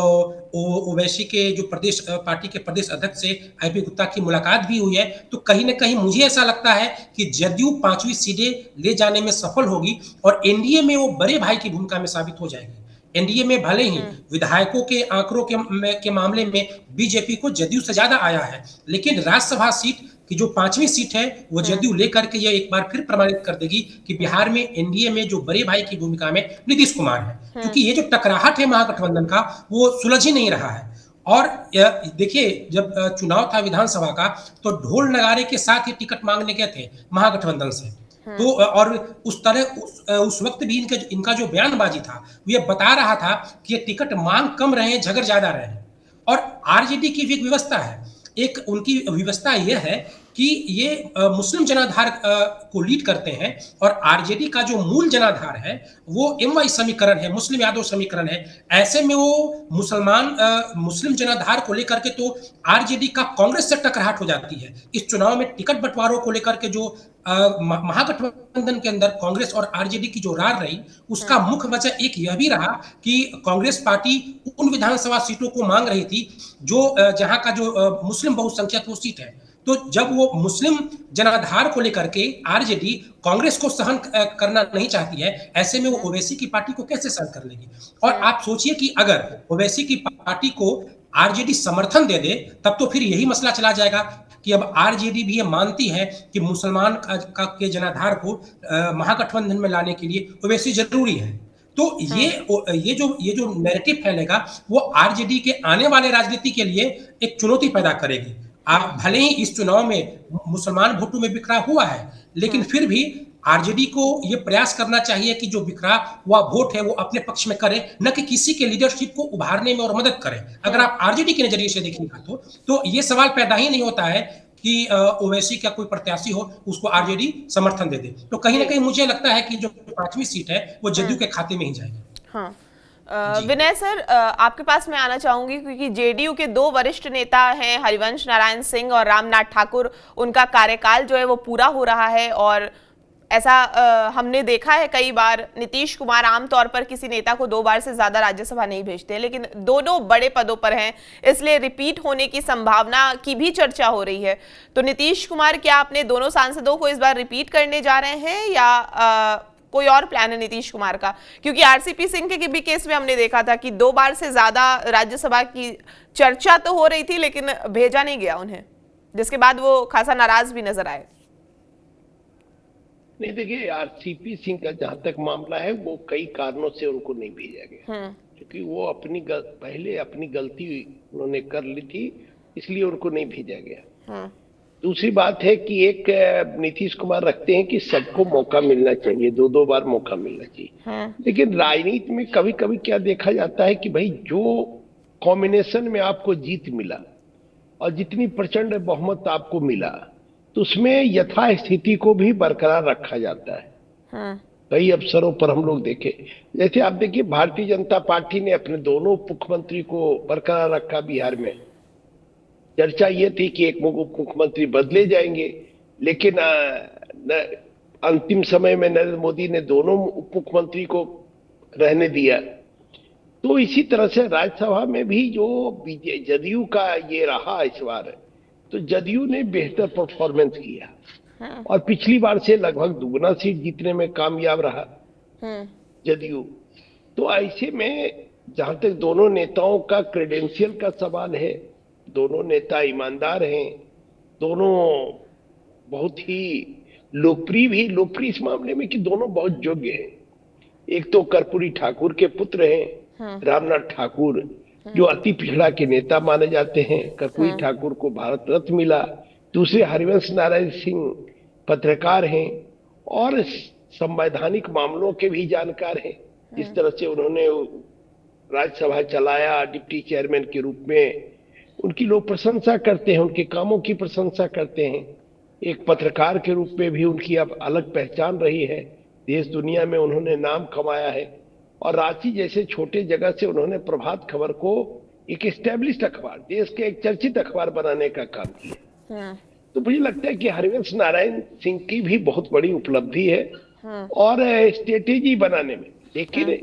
ओवैसी के जो प्रदेश पार्टी के प्रदेश अध्यक्ष से आईपी गुप्ता की मुलाकात भी हुई है। तो कहीं ना कहीं मुझे ऐसा लगता है कि जदयू 5वीं सीटें ले जाने में सफल होगी और एनडीए में वो बड़े भाई की भूमिका में साबित हो जाएगी। एनडीए में भले ही विधायकों के आंकड़ों के मामले में बीजेपी को जदयू से ज्यादा आया है, लेकिन राज्यसभा सीट की जो 5वीं सीट है वो जदयू लेकर के ये एक बार फिर प्रमाणित कर देगी कि बिहार में एनडीए में जो बड़े भाई की भूमिका में नीतीश कुमार है। क्योंकि ये जो टकराहट है महागठबंधन का वो सुलझ ही नहीं रहा है। और देखिए, जब चुनाव था विधानसभा का तो ढोल नगारे के साथ ये टिकट मांगने गए थे महागठबंधन से। तो और उस वक्त भी इनका जो बयानबाजी था ये बता रहा था कि ये टिकट मांग कम रहे, झगड़ ज्यादा रहे। और आरजेडी की भी एक व्यवस्था है, एक उनकी व्यवस्था यह है कि ये मुस्लिम जनाधार को लीड करते हैं, और आरजेडी का जो मूल जनाधार है वो एमवाई समीकरण है, मुस्लिम यादव समीकरण है। ऐसे में वो मुस्लिम जनाधार को लेकर के तो आरजेडी का कांग्रेस से टकराहट हो जाती है। इस चुनाव में टिकट बंटवारों को लेकर के जो महागठबंधन के अंदर कांग्रेस और आरजेडी की जो रार रही, उसका मुख्य वजह एक यह भी रहा कि कांग्रेस पार्टी उन विधानसभा सीटों को मांग रही थी जो जहां का जो मुस्लिम बहुसंख्यक वो सीट है। तो जब वो मुस्लिम जनाधार को लेकर के आरजेडी कांग्रेस को सहन करना नहीं चाहती है, ऐसे में वो ओवैसी की पार्टी को कैसे सहन कर लेगी। और आप सोचिए कि अगर ओवैसी की पार्टी को आरजेडी समर्थन दे दे, तब तो फिर यही मसला चला जाएगा कि अब आरजेडी भी ये मानती है कि मुसलमान के जनाधार को महागठबंधन में लाने के लिए ओवैसी जरूरी है। तो ये जो नैरेटिव फैलेगा वो आरजेडी के आने वाले राजनीति के लिए एक चुनौती पैदा करेगी। भले ही इस चुनाव में मुसलमान वोटों में बिखरा हुआ है, लेकिन फिर भी आरजेडी को ये प्रयास करना चाहिए कि जो बिखरा हुआ वोट है वो अपने पक्ष में करे, न कि किसी के लीडरशिप को उभारने में और मदद करे। अगर आप आरजेडी के नजरिए से देखेंगे तो ये सवाल पैदा ही नहीं होता है कि ओवैसी का कोई प्रत्याशी हो उसको आरजेडी समर्थन दे दे। तो कहीं ना कहीं मुझे लगता है कि जो 5वीं सीट है वो जदयू के खाते में ही जाएगी। हाँ, विनय सर, आपके पास मैं आना चाहूंगी क्योंकि जेडीयू के 2 वरिष्ठ नेता हैं, हरिवंश नारायण सिंह और रामनाथ ठाकुर, उनका कार्यकाल जो है वो पूरा हो रहा है और ऐसा हमने देखा है कई बार। नीतीश कुमार आमतौर पर किसी नेता को 2 बार से ज्यादा राज्यसभा नहीं भेजते, लेकिन दोनों बड़े पदों पर हैं, इसलिए रिपीट होने की संभावना की भी चर्चा हो रही है। तो नीतीश कुमार क्या अपने दोनों सांसदों को इस बार रिपीट करने जा रहे हैं या कोई और प्लान है नीतीश कुमार का? क्योंकि आरसीपी सिंह के भी केस में हमने देखा था कि 2 बार से ज्यादा राज्यसभा की चर्चा तो हो रही थी लेकिन भेजा नहीं गया उन्हें, जिसके बाद वो खासा नाराज भी नजर आए। नहीं, देखिए, आरसीपी सिंह का जहां तक मामला है वो कई कारणों से उनको नहीं भेजा गया, क्योंकि वो पहले अपनी गलती उन्होंने कर ली थी, इसलिए उनको नहीं भेजा गया। दूसरी बात है कि एक नीतीश कुमार रखते हैं कि सबको मौका मिलना चाहिए, 2-2 बार मौका मिलना चाहिए। लेकिन राजनीति में कभी कभी क्या देखा जाता है कि भाई जो कॉम्बिनेशन में आपको जीत मिला और जितनी प्रचंड बहुमत आपको मिला तो उसमें यथास्थिति को भी बरकरार रखा जाता है। कई अवसरों पर हम लोग देखे, जैसे आप देखिए भारतीय जनता पार्टी ने अपने दोनों मुख्यमंत्री को बरकरार रखा। बिहार में चर्चा ये थी कि एक मुख्यमंत्री बदले जाएंगे, लेकिन अंतिम समय में नरेंद्र मोदी ने दोनों उप मुख्यमंत्री को रहने दिया। तो इसी तरह से राज्यसभा में भी जो जदयू का ये रहा इस बार, तो जदयू ने बेहतर परफॉर्मेंस किया और पिछली बार से लगभग दुगना सीट जीतने में कामयाब रहा जदयू। तो ऐसे में जहां तक दोनों नेताओं का क्रेडेंशियल का सवाल है, दोनों नेता ईमानदार हैं, दोनों बहुत ही लोकप्रिय इस मामले में कि दोनों बहुत योग्य हैं। एक तो कर्पूरी ठाकुर के पुत्र हैं रामनाथ ठाकुर, जो अति पिछड़ा के नेता माने जाते हैं। कर्पूरी ठाकुर को भारत रत्न मिला। दूसरे हरिवंश नारायण सिंह पत्रकार हैं और संवैधानिक मामलों के भी जानकार हैं। जिस तरह से उन्होंने राज्यसभा चलाया डिप्टी चेयरमैन के रूप में, उनकी लोग प्रशंसा करते हैं, उनके कामों की प्रशंसा करते हैं। एक पत्रकार के रूप में भी उनकी अब अलग पहचान रही है, देश दुनिया में उन्होंने नाम कमाया है और रांची जैसे छोटे जगह से उन्होंने प्रभात खबर को एक एस्टेब्लिश्ड अखबार, देश के एक चर्चित अखबार बनाने का काम किया। तो मुझे लगता है कि हरिवंश नारायण सिंह की भी बहुत बड़ी उपलब्धि है और स्ट्रेटेजी बनाने में। लेकिन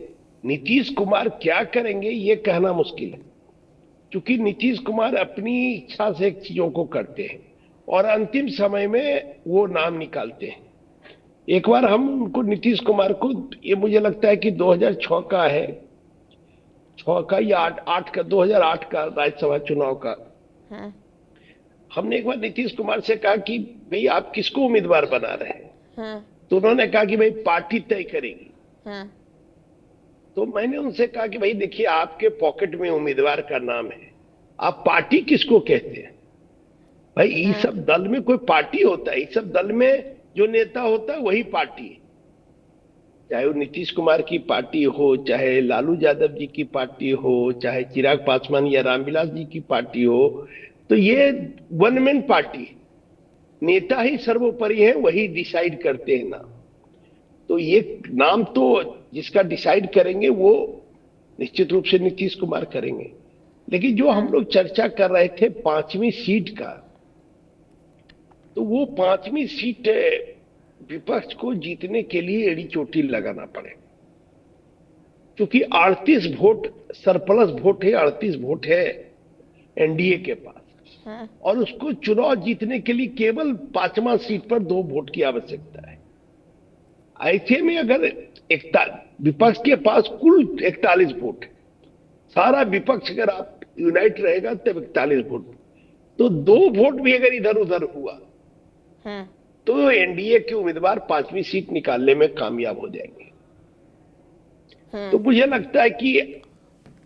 नीतीश कुमार क्या करेंगे ये कहना मुश्किल है, क्योंकि नीतीश कुमार अपनी इच्छा से चीजों को करते हैं और अंतिम समय में वो नाम निकालते हैं। एक बार हम उनको नीतीश कुमार को, ये मुझे लगता है कि 2006 का है, 6 का या 8 का, 2008 का राज्यसभा चुनाव का, हमने एक बार नीतीश कुमार से कहा कि भाई आप किसको उम्मीदवार बना रहे हैं? तो उन्होंने कहा कि भाई पार्टी तय करेगी। तो मैंने उनसे कहा कि भाई देखिए, आपके पॉकेट में उम्मीदवार का नाम है, आप पार्टी किसको कहते हैं? भाई इस सब दल में कोई पार्टी होता है? इस सब दल में जो नेता होता है वही पार्टी है। चाहे वो नीतीश कुमार की पार्टी हो, चाहे लालू यादव जी की पार्टी हो, चाहे चिराग पासवान या रामविलास जी की पार्टी हो, तो ये वन मैन पार्टी है। नेता ही सर्वोपरि है, वही डिसाइड करते हैं नाम। तो ये नाम तो जिसका डिसाइड करेंगे वो निश्चित रूप से नीतीश कुमार करेंगे। लेकिन जो हम लोग चर्चा कर रहे थे 5वीं सीट का, तो वो 5वीं सीट विपक्ष को जीतने के लिए एड़ी चोटी लगाना पड़ेगा, क्योंकि 38 वोट सरप्लस वोट है, 38 वोट है एनडीए के पास और उसको चुनाव जीतने के लिए केवल 5वां सीट पर 2 वोट की आवश्यकता है। ऐसे में अगर विपक्ष के पास कुल 41 वोट है, सारा विपक्ष अगर आप यूनाइट रहेगा तब 41 वोट, तो 2 वोट भी अगर इधर उधर हुआ तो एनडीए के उम्मीदवार 5वीं सीट निकालने में कामयाब हो जाएंगे। तो मुझे लगता है कि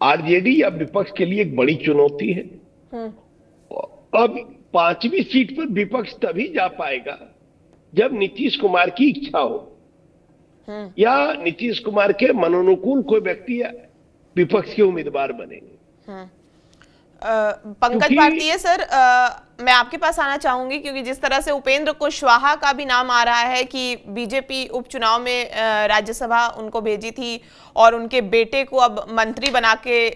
आरजेडी अब विपक्ष के लिए एक बड़ी चुनौती है। अब 5वीं सीट पर विपक्ष तभी जा पाएगा जब नीतीश कुमार की इच्छा हो या नीतीश कुमार के मनोनुकूल कोई व्यक्ति विपक्ष के उम्मीदवार बनेंगे। पंकज भारतीय सर, मैं आपके पास आना चाहूंगी क्योंकि जिस तरह से उपेंद्र कुशवाहा का भी नाम आ रहा है कि बीजेपी उपचुनाव में राज्यसभा उनको भेजी थी और उनके बेटे को अब मंत्री बना के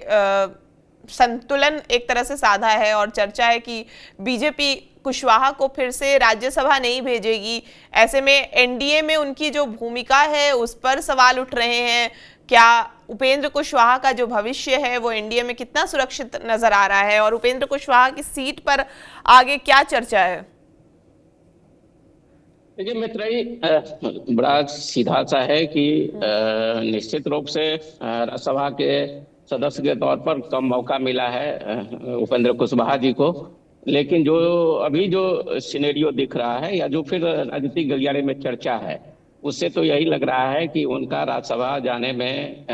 संतुलन एक तरह से साधा है और चर्चा है कि बीजेपी कुशवाहा को फिर से राज्यसभा नहीं भेजेगी। ऐसे में एनडीए में उनकी जो भूमिका है उस पर सवाल उठ रहे हैं। क्या उपेंद्र कुशवाहा का जो भविष्य है वो एनडीए में कितना सुरक्षित नजर आ रहा है और उपेंद्र कुशवाहा की सीट पर आगे क्या चर्चा है? देखिए मित्रई, बड़ा सीधा सा है कि निश्चित रूप से राज्यसभा के सदस्य के तौर पर कम मौका मिला है उपेंद्र कुशवाहा जी को, लेकिन जो अभी जो सिनेरियो दिख रहा है या जो फिर राजनीतिक गलियारे में चर्चा है उससे तो यही लग रहा है कि उनका राज्यसभा जाने में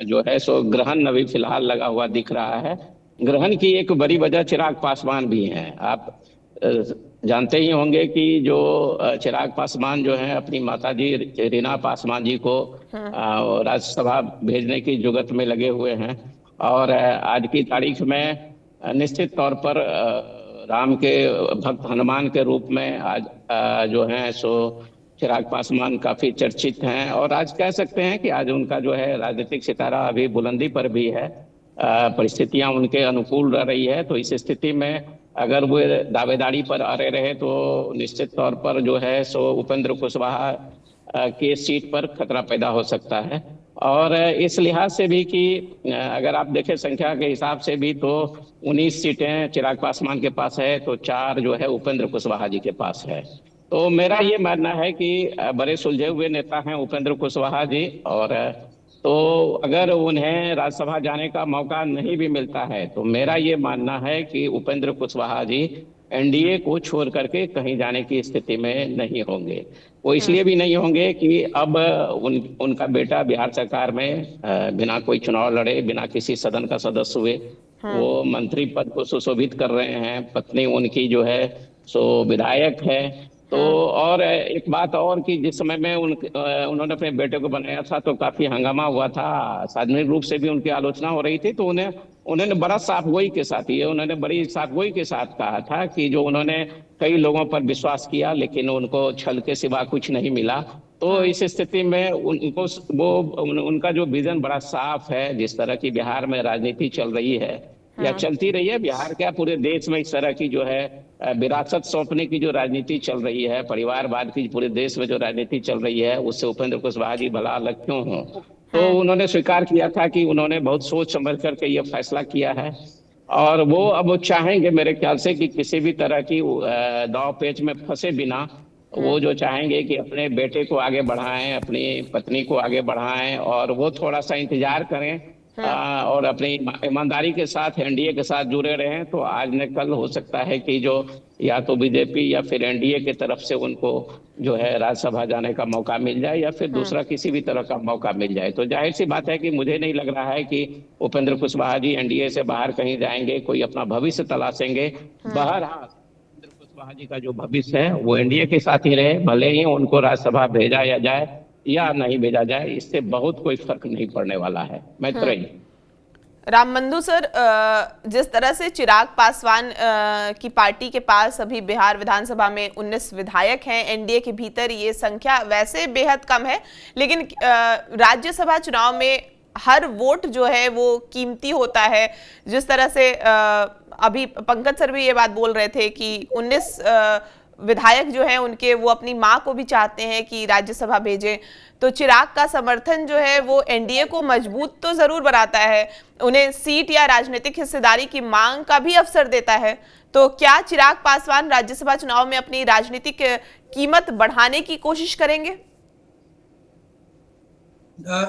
जो है सो ग्रहण अभी फिलहाल लगा हुआ दिख रहा है। ग्रहण की एक बड़ी वजह चिराग पासवान भी हैं। आप जानते ही होंगे कि जो चिराग पासवान जो है अपनी माताजी रीना पासवान जी को राज्यसभा भेजने की जुगत में लगे हुए हैं और आज की तारीख में निश्चित तौर पर राम के भक्त हनुमान के रूप में आज जो है सो चिराग पासवान काफी चर्चित हैं और आज कह सकते हैं कि आज उनका जो है राजनीतिक सितारा अभी बुलंदी पर भी है। परिस्थितियां उनके अनुकूल रह रही है, तो इस स्थिति में अगर वो दावेदारी पर अड़े रहे तो निश्चित तौर पर जो है सो उपेंद्र कुशवाहा के सीट पर खतरा पैदा हो सकता है। और इस लिहाज से भी कि अगर आप देखें संख्या के हिसाब से भी तो 19 सीटें चिराग पासवान के पास है तो 4 जो है उपेंद्र कुशवाहा जी के पास है। तो मेरा ये मानना है कि बड़े सुलझे हुए नेता हैं उपेंद्र कुशवाहा जी, और तो अगर उन्हें राज्यसभा जाने का मौका नहीं भी मिलता है तो मेरा ये मानना है कि उपेंद्र कुशवाहा जी एनडीए को छोड़ करके कहीं जाने की स्थिति में नहीं होंगे। वो इसलिए भी नहीं होंगे कि अब उनका बेटा बिहार सरकार में बिना कोई चुनाव लड़े, बिना किसी सदन का सदस्य हुए वो मंत्री पद को सुशोभित कर रहे हैं। पत्नी उनकी जो है सो विधायक है। तो और एक बात और कि जिस समय में उन्होंने अपने बेटे को बनाया था तो काफी हंगामा हुआ था, सार्वजनिक रूप से भी उनकी आलोचना हो रही थी। तो उन्होंने बड़ा साफगोई के साथ उन्होंने बड़ी साफगोई के साथ कहा था कि जो उन्होंने कई लोगों पर विश्वास किया लेकिन उनको छल के सिवा कुछ नहीं मिला। तो इस स्थिति में उनको उनका जो विजन बड़ा साफ है। जिस तरह की बिहार में राजनीति चल रही है या चलती रही है, बिहार क्या पूरे देश में इस तरह की जो है विरासत सौंपने की जो राजनीति चल रही है, परिवारवाद की पूरे देश में जो राजनीति चल रही है, उससे उपेंद्र कुशवाहा जी भला अलग क्यों हो। तो उन्होंने स्वीकार किया था कि उन्होंने बहुत सोच समझ करके ये फैसला किया है और वो अब चाहेंगे मेरे ख्याल से कि किसी भी तरह की दांव पेच में फंसे बिना वो जो चाहेंगे कि अपने बेटे को आगे बढ़ाएं, अपनी पत्नी को आगे बढ़ाएं और वो थोड़ा सा इंतजार करें और अपनी ईमानदारी के साथ एनडीए के साथ जुड़े रहें। तो आज न कल हो सकता है कि जो या तो बीजेपी या फिर एनडीए की तरफ से उनको जो है राज्यसभा जाने का मौका मिल जाए या फिर दूसरा किसी भी तरह का मौका मिल जाए। तो जाहिर सी बात है कि मुझे नहीं लग रहा है कि उपेंद्र कुशवाहा जी एनडीए से बाहर कहीं जाएंगे, कोई अपना भविष्य तलाशेंगे। बहरहाल उपेंद्र कुशवाहा जी का जो भविष्य है वो एनडीए के साथ ही रहे, भले ही उनको राज्यसभा भेजा या जाए या नहीं भेजा जाए, इससे बहुत कोई फर्क नहीं पड़ने वाला है। मैत्रेयी रामबंधु सर, जिस तरह से चिराग पासवान की पार्टी के पास अभी बिहार विधानसभा में 19 विधायक हैं, एनडीए के भीतर ये संख्या वैसे बेहद कम है, लेकिन राज्यसभा चुनाव में हर वोट जो है वो कीमती होता है। जिस तरह से अभी पंकज सर भी ये बात बोल रहे थे कि 19 विधायक जो हैं उनके वो अपनी मां को भी चाहते हैं कि राज्यसभा भेजें, तो चिराग का समर्थन जो है वो एनडीए को मजबूत तो जरूर बनाता है, उन्हें सीट या राजनीतिक हिस्सेदारी की मांग का भी अवसर देता है। तो क्या चिराग पासवान राज्यसभा चुनाव में अपनी राजनीतिक कीमत बढ़ाने की कोशिश करेंगे?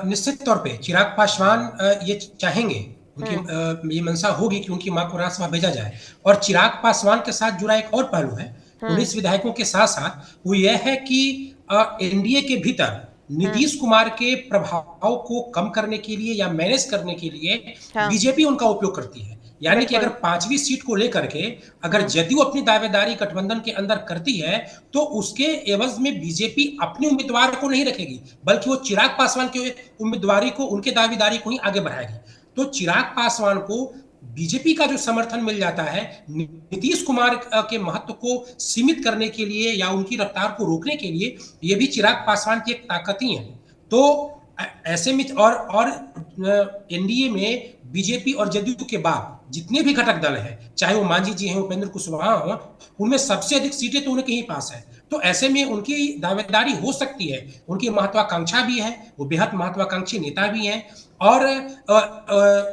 निश्चित तौर पे चिराग पासवान ये चाहेंगे, उनकी ये मंशा होगी कि उनकी मां को राज्यसभा भेजा जाए। और चिराग पासवान के साथ जुड़ा एक और पहलू है 19 विधायकों के साथ साथ, वो यह है कि एनडीए के भीतर नीतीश कुमार के प्रभाव को कम करने के लिए या मैनेज करने के लिए बीजेपी उनका उपयोग करती है। यानी कि अगर 5वीं सीट को लेकर के अगर जदयू अपनी दावेदारी गठबंधन के अंदर करती है तो उसके एवज में बीजेपी अपने उम्मीदवार को नहीं रखेगी, बल्कि वो चिराग पासवान के उम्मीदवारी को, उनके दावेदारी को ही आगे बढ़ाएगी। तो चिराग पासवान को बीजेपी का जो समर्थन मिल जाता है नीतीश कुमार के महत्व को सीमित करने के लिए या उनकी रफ्तार को रोकने के लिए, ये भी चिराग पासवान की एक ताकत ही है। तो ऐसे में और एनडीए में बीजेपी और जदयू के बाद जितने भी घटक दल हैं, चाहे वो मांझी जी हैं, उपेंद्र कुशवाहा हो, उनमें सबसे अधिक सीटें तो उनके ही पास है। तो ऐसे में उनकी दावेदारी हो सकती है, उनकी महत्वाकांक्षा भी है, वो बेहद महत्वाकांक्षी नेता भी हैं और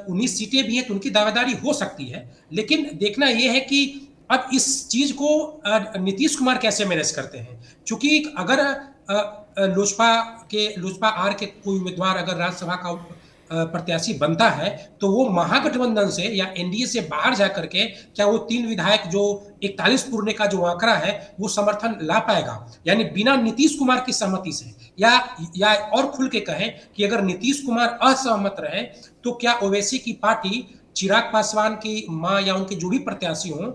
19 सीटें भी हैं, तो उनकी दावेदारी हो सकती है। लेकिन देखना यह है कि अब इस चीज को नीतीश कुमार कैसे मैनेज करते हैं, क्योंकि अगर लोजपा आर के कोई उम्मीदवार अगर राज्यसभा का प्रत्याशी बनता है तो वो महागठबंधन से या एनडीए से बाहर जाकर के क्या वो 3 विधायक जो 41 पुरने का जो आंकड़ा है वो समर्थन ला पाएगा, यानी बिना नीतीश कुमार की सहमति से, या और खुल के कहें कि अगर नीतीश कुमार असहमत रहे तो क्या ओवैसी की पार्टी चिराग पासवान की मां या उनके जो भी प्रत्याशी हों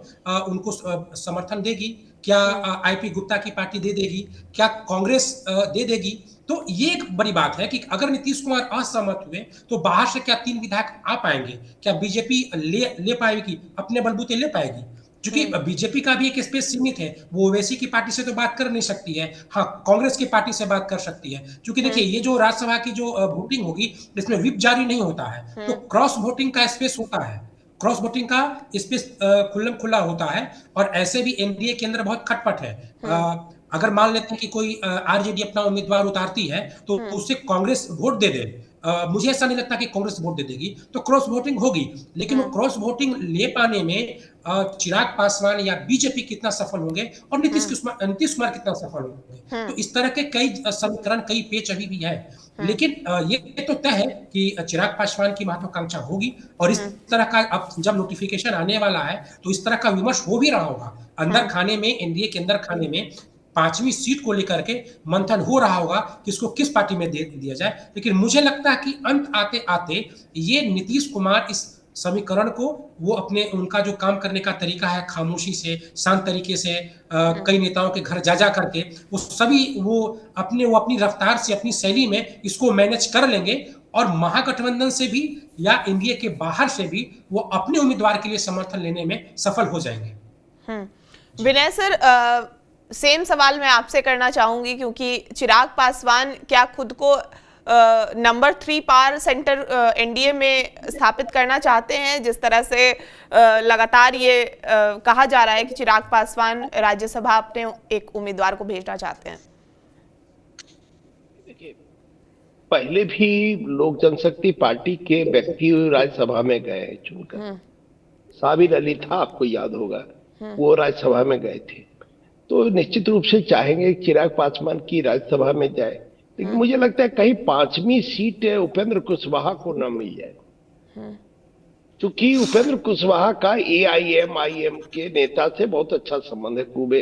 उनको समर्थन देगी? क्या आईपी गुप्ता की पार्टी दे देगी? क्या कांग्रेस दे देगी? तो ये एक बड़ी बात है कि अगर नीतीश कुमार असहमत हुए तो बाहर से क्या 3 विधायक आ पाएंगे? क्या बीजेपी ले पाएगी, अपने बलबूते ले पाएगी? क्योंकि बीजेपी का भी एक स्पेस सीमित है, वो ओवैसी की पार्टी से तो बात कर नहीं सकती है, हाँ कांग्रेस की पार्टी से बात कर सकती है। क्योंकि देखिए ये जो राज्यसभा की जो वोटिंग होगी इसमें व्हिप जारी नहीं होता है, तो क्रॉस वोटिंग का स्पेस होता है, क्रॉस वोटिंग का स्पेस खुल्लम खुला होता है। और ऐसे भी एनडीए के अंदर बहुत खटपट है। अगर मान लेते हैं कि कोई आरजेडी अपना उम्मीदवार उतारती है तो उससे कांग्रेस वोट दे दे, मुझे ऐसा नहीं लगता कि कांग्रेस वोट दे देगी, तो क्रॉस वोटिंग होगी। लेकिन वो क्रॉस वोटिंग ले पाने में चिराग पासवान या बीजेपी कितना सफल होंगे और नीतीश कुमार कितना सफल होंगे, तो इस तरह के कई समीकरण, कई पेच अभी भी है। लेकिन ये तो तय है कि चिराग पासवान की महत्वाकांक्षा होगी और इस तरह का अब जब नोटिफिकेशन आने वाला है तो इस तरह का विमर्श हो भी रहा होगा अंदर खाने में, एनडीए के अंदर खाने में 5वीं सीट को लेकर के मंथन हो रहा होगा कि इसको किस पार्टी में दे दिया जाए। लेकिन मुझे लगता है कि अंत आते आते ये नीतीश कुमार इस समीकरण को वो अपने, उनका जो काम करने का तरीका है खामोशी से, शांत तरीके से, कई नेताओं के घर जा करके वो सभी वो अपनी रफ्तार से, अपनी शैली में इसको मैनेज कर लेंगे और महागठबंधन से भी या एनडीए के बाहर से भी वो अपने उम्मीदवार के लिए समर्थन लेने में सफल हो जाएंगे। विनय सर, सेम सवाल मैं आपसे करना चाहूंगी, क्योंकि चिराग पासवान क्या खुद को नंबर 3 पावर सेंटर एनडीए में स्थापित करना चाहते हैं? जिस तरह से लगातार ये कहा जा रहा है कि चिराग पासवान राज्यसभा अपने एक उम्मीदवार को भेजना चाहते हैं। देखिए, पहले भी लोक जनशक्ति पार्टी के व्यक्ति राज्यसभा में गए चुनकर, साबिर अली था, आपको याद होगा, वो राज्यसभा में गए थे। तो निश्चित रूप से चाहेंगे चिराग पासवान की राज्यसभा में जाए, लेकिन मुझे लगता है कहीं 5वीं सीट उपेंद्र कुशवाहा को न मिल जाए, क्योंकि उपेंद्र कुशवाहा का एआईएमआईएम के नेता से बहुत अच्छा संबंध है, खूबे।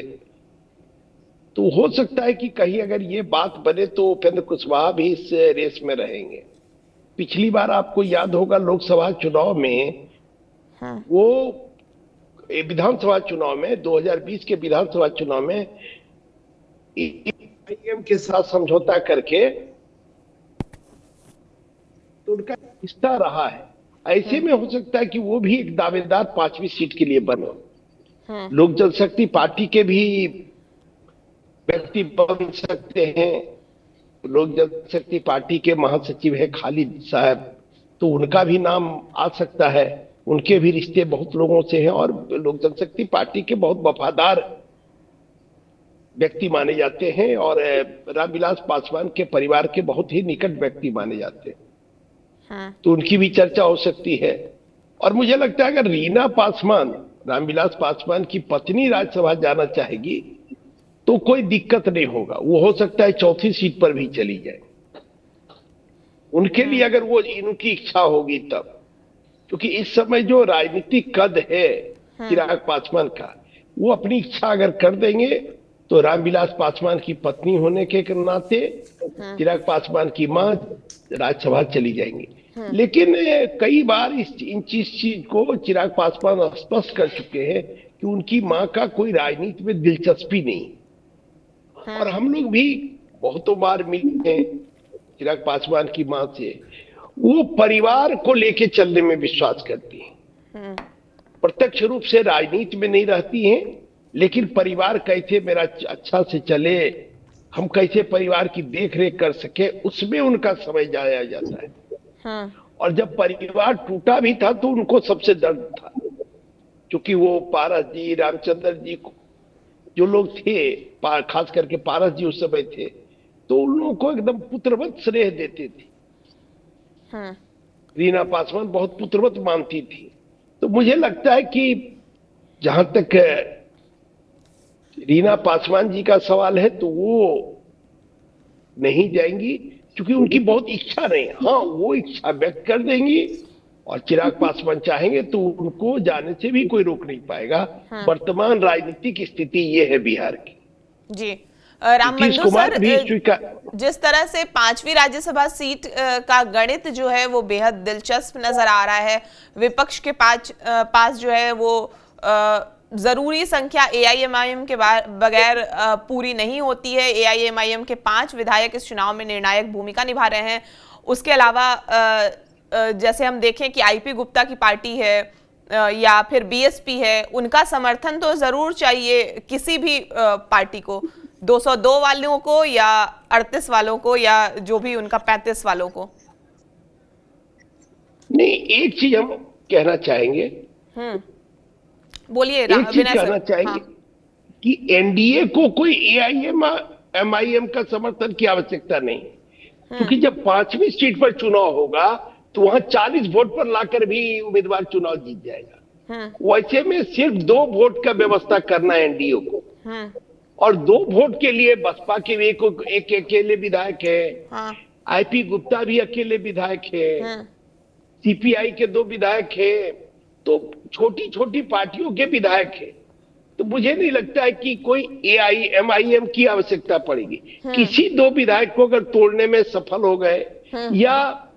तो हो सकता है कि कहीं अगर ये बात बने तो उपेंद्र कुशवाहा भी इस रेस में रहेंगे। पिछली बार आपको याद होगा लोकसभा चुनाव में वो विधानसभा चुनाव में 2020 के विधानसभा चुनाव में एआईएम के साथ समझौता करके तो उनका हिस्सा रहा है। ऐसे में हो सकता है कि वो भी एक दावेदार 5वीं सीट के लिए बने। लोक जनशक्ति पार्टी के भी व्यक्ति बन सकते हैं। लोक जनशक्ति पार्टी के महासचिव है खालिद साहब, तो उनका भी नाम आ सकता है। उनके भी रिश्ते बहुत लोगों से हैं और लोक जनशक्ति पार्टी के बहुत वफादार व्यक्ति माने जाते हैं और रामविलास पासवान के परिवार के बहुत ही निकट व्यक्ति माने जाते हैं। तो उनकी भी चर्चा हो सकती है। और मुझे लगता है अगर रीना पासवान, रामविलास पासवान की पत्नी, राज्यसभा जाना चाहेगी तो कोई दिक्कत नहीं होगा। वो हो सकता है 4थी सीट पर भी चली जाए, उनके लिए अगर वो इनकी इच्छा होगी तब। क्योंकि इस समय जो राजनीतिक कद है चिराग पासवान का, वो अपनी इच्छा अगर कर देंगे तो रामविलास पासवान की पत्नी होने के नाते चिराग पासवान की मां राज्यसभा चली जाएंगी। लेकिन कई बार इन चीज को चिराग पासवान स्पष्ट कर चुके हैं कि उनकी मां का कोई राजनीति में दिलचस्पी नहीं। और हम लोग भी बहुतों बार मिले हैं चिराग पासवान की मां से। वो परिवार को लेके चलने में विश्वास करती हैं, प्रत्यक्ष रूप से राजनीति में नहीं रहती हैं, लेकिन परिवार कैसे मेरा अच्छा से चले, हम कैसे परिवार की देखरेख कर सके, उसमें उनका समय जाया जाता है। और जब परिवार टूटा भी था तो उनको सबसे दर्द था, क्योंकि वो पारस जी, रामचंद्र जी जो लोग थे, खास करके पारस जी उस समय थे, तो उन लोगों को एकदम पुत्रवत स्नेह देते थे। रीना पासवान बहुत पुत्रवत मानती थी। तो मुझे लगता है कि जहां तक रीना पासवान जी का सवाल है तो वो नहीं जाएंगी, क्योंकि उनकी बहुत इच्छा नहीं। हाँ, वो इच्छा व्यक्त कर देंगी और चिराग पासवान चाहेंगे तो उनको जाने से भी कोई रोक नहीं पाएगा। वर्तमान राजनीतिक स्थिति ये है बिहार की। जी राम बंधु सर, जिस तरह से 5वीं राज्यसभा सीट का गणित जो है वो बेहद दिलचस्प नजर आ रहा है। विपक्ष के पास जो है वो जरूरी संख्या AIMIM के बगैर पूरी नहीं होती है। AIMIM के 5 विधायक इस चुनाव में निर्णायक भूमिका निभा रहे हैं। उसके अलावा जैसे हम देखें कि IP गुप्ता की पार्टी है या फिर BSP है, उनका समर्थन तो जरूर चाहिए किसी भी पार्टी को, 202 वालों को या 38 वालों को या जो भी उनका 35 वालों को। नहीं, एक चीज हम कहना चाहेंगे, बोलिए। एक चीज कहना चाहेंगे कि NDA को कोई AIMIM का समर्थन की आवश्यकता नहीं, क्योंकि जब 5वीं सीट पर चुनाव होगा तो वहां 40 वोट पर लाकर भी उम्मीदवार चुनाव जीत जाएगा। वैसे में सिर्फ 2 वोट का व्यवस्था करना है NDA को, और 2 वोट के लिए बसपा के एक अकेले विधायक है, IP गुप्ता भी अकेले विधायक है, CPI के 2 विधायक है, तो छोटी छोटी पार्टियों के विधायक है। तो मुझे नहीं लगता है कि कोई AIMIM की आवश्यकता पड़ेगी। किसी 2 विधायक को अगर तोड़ने में सफल हो गए, या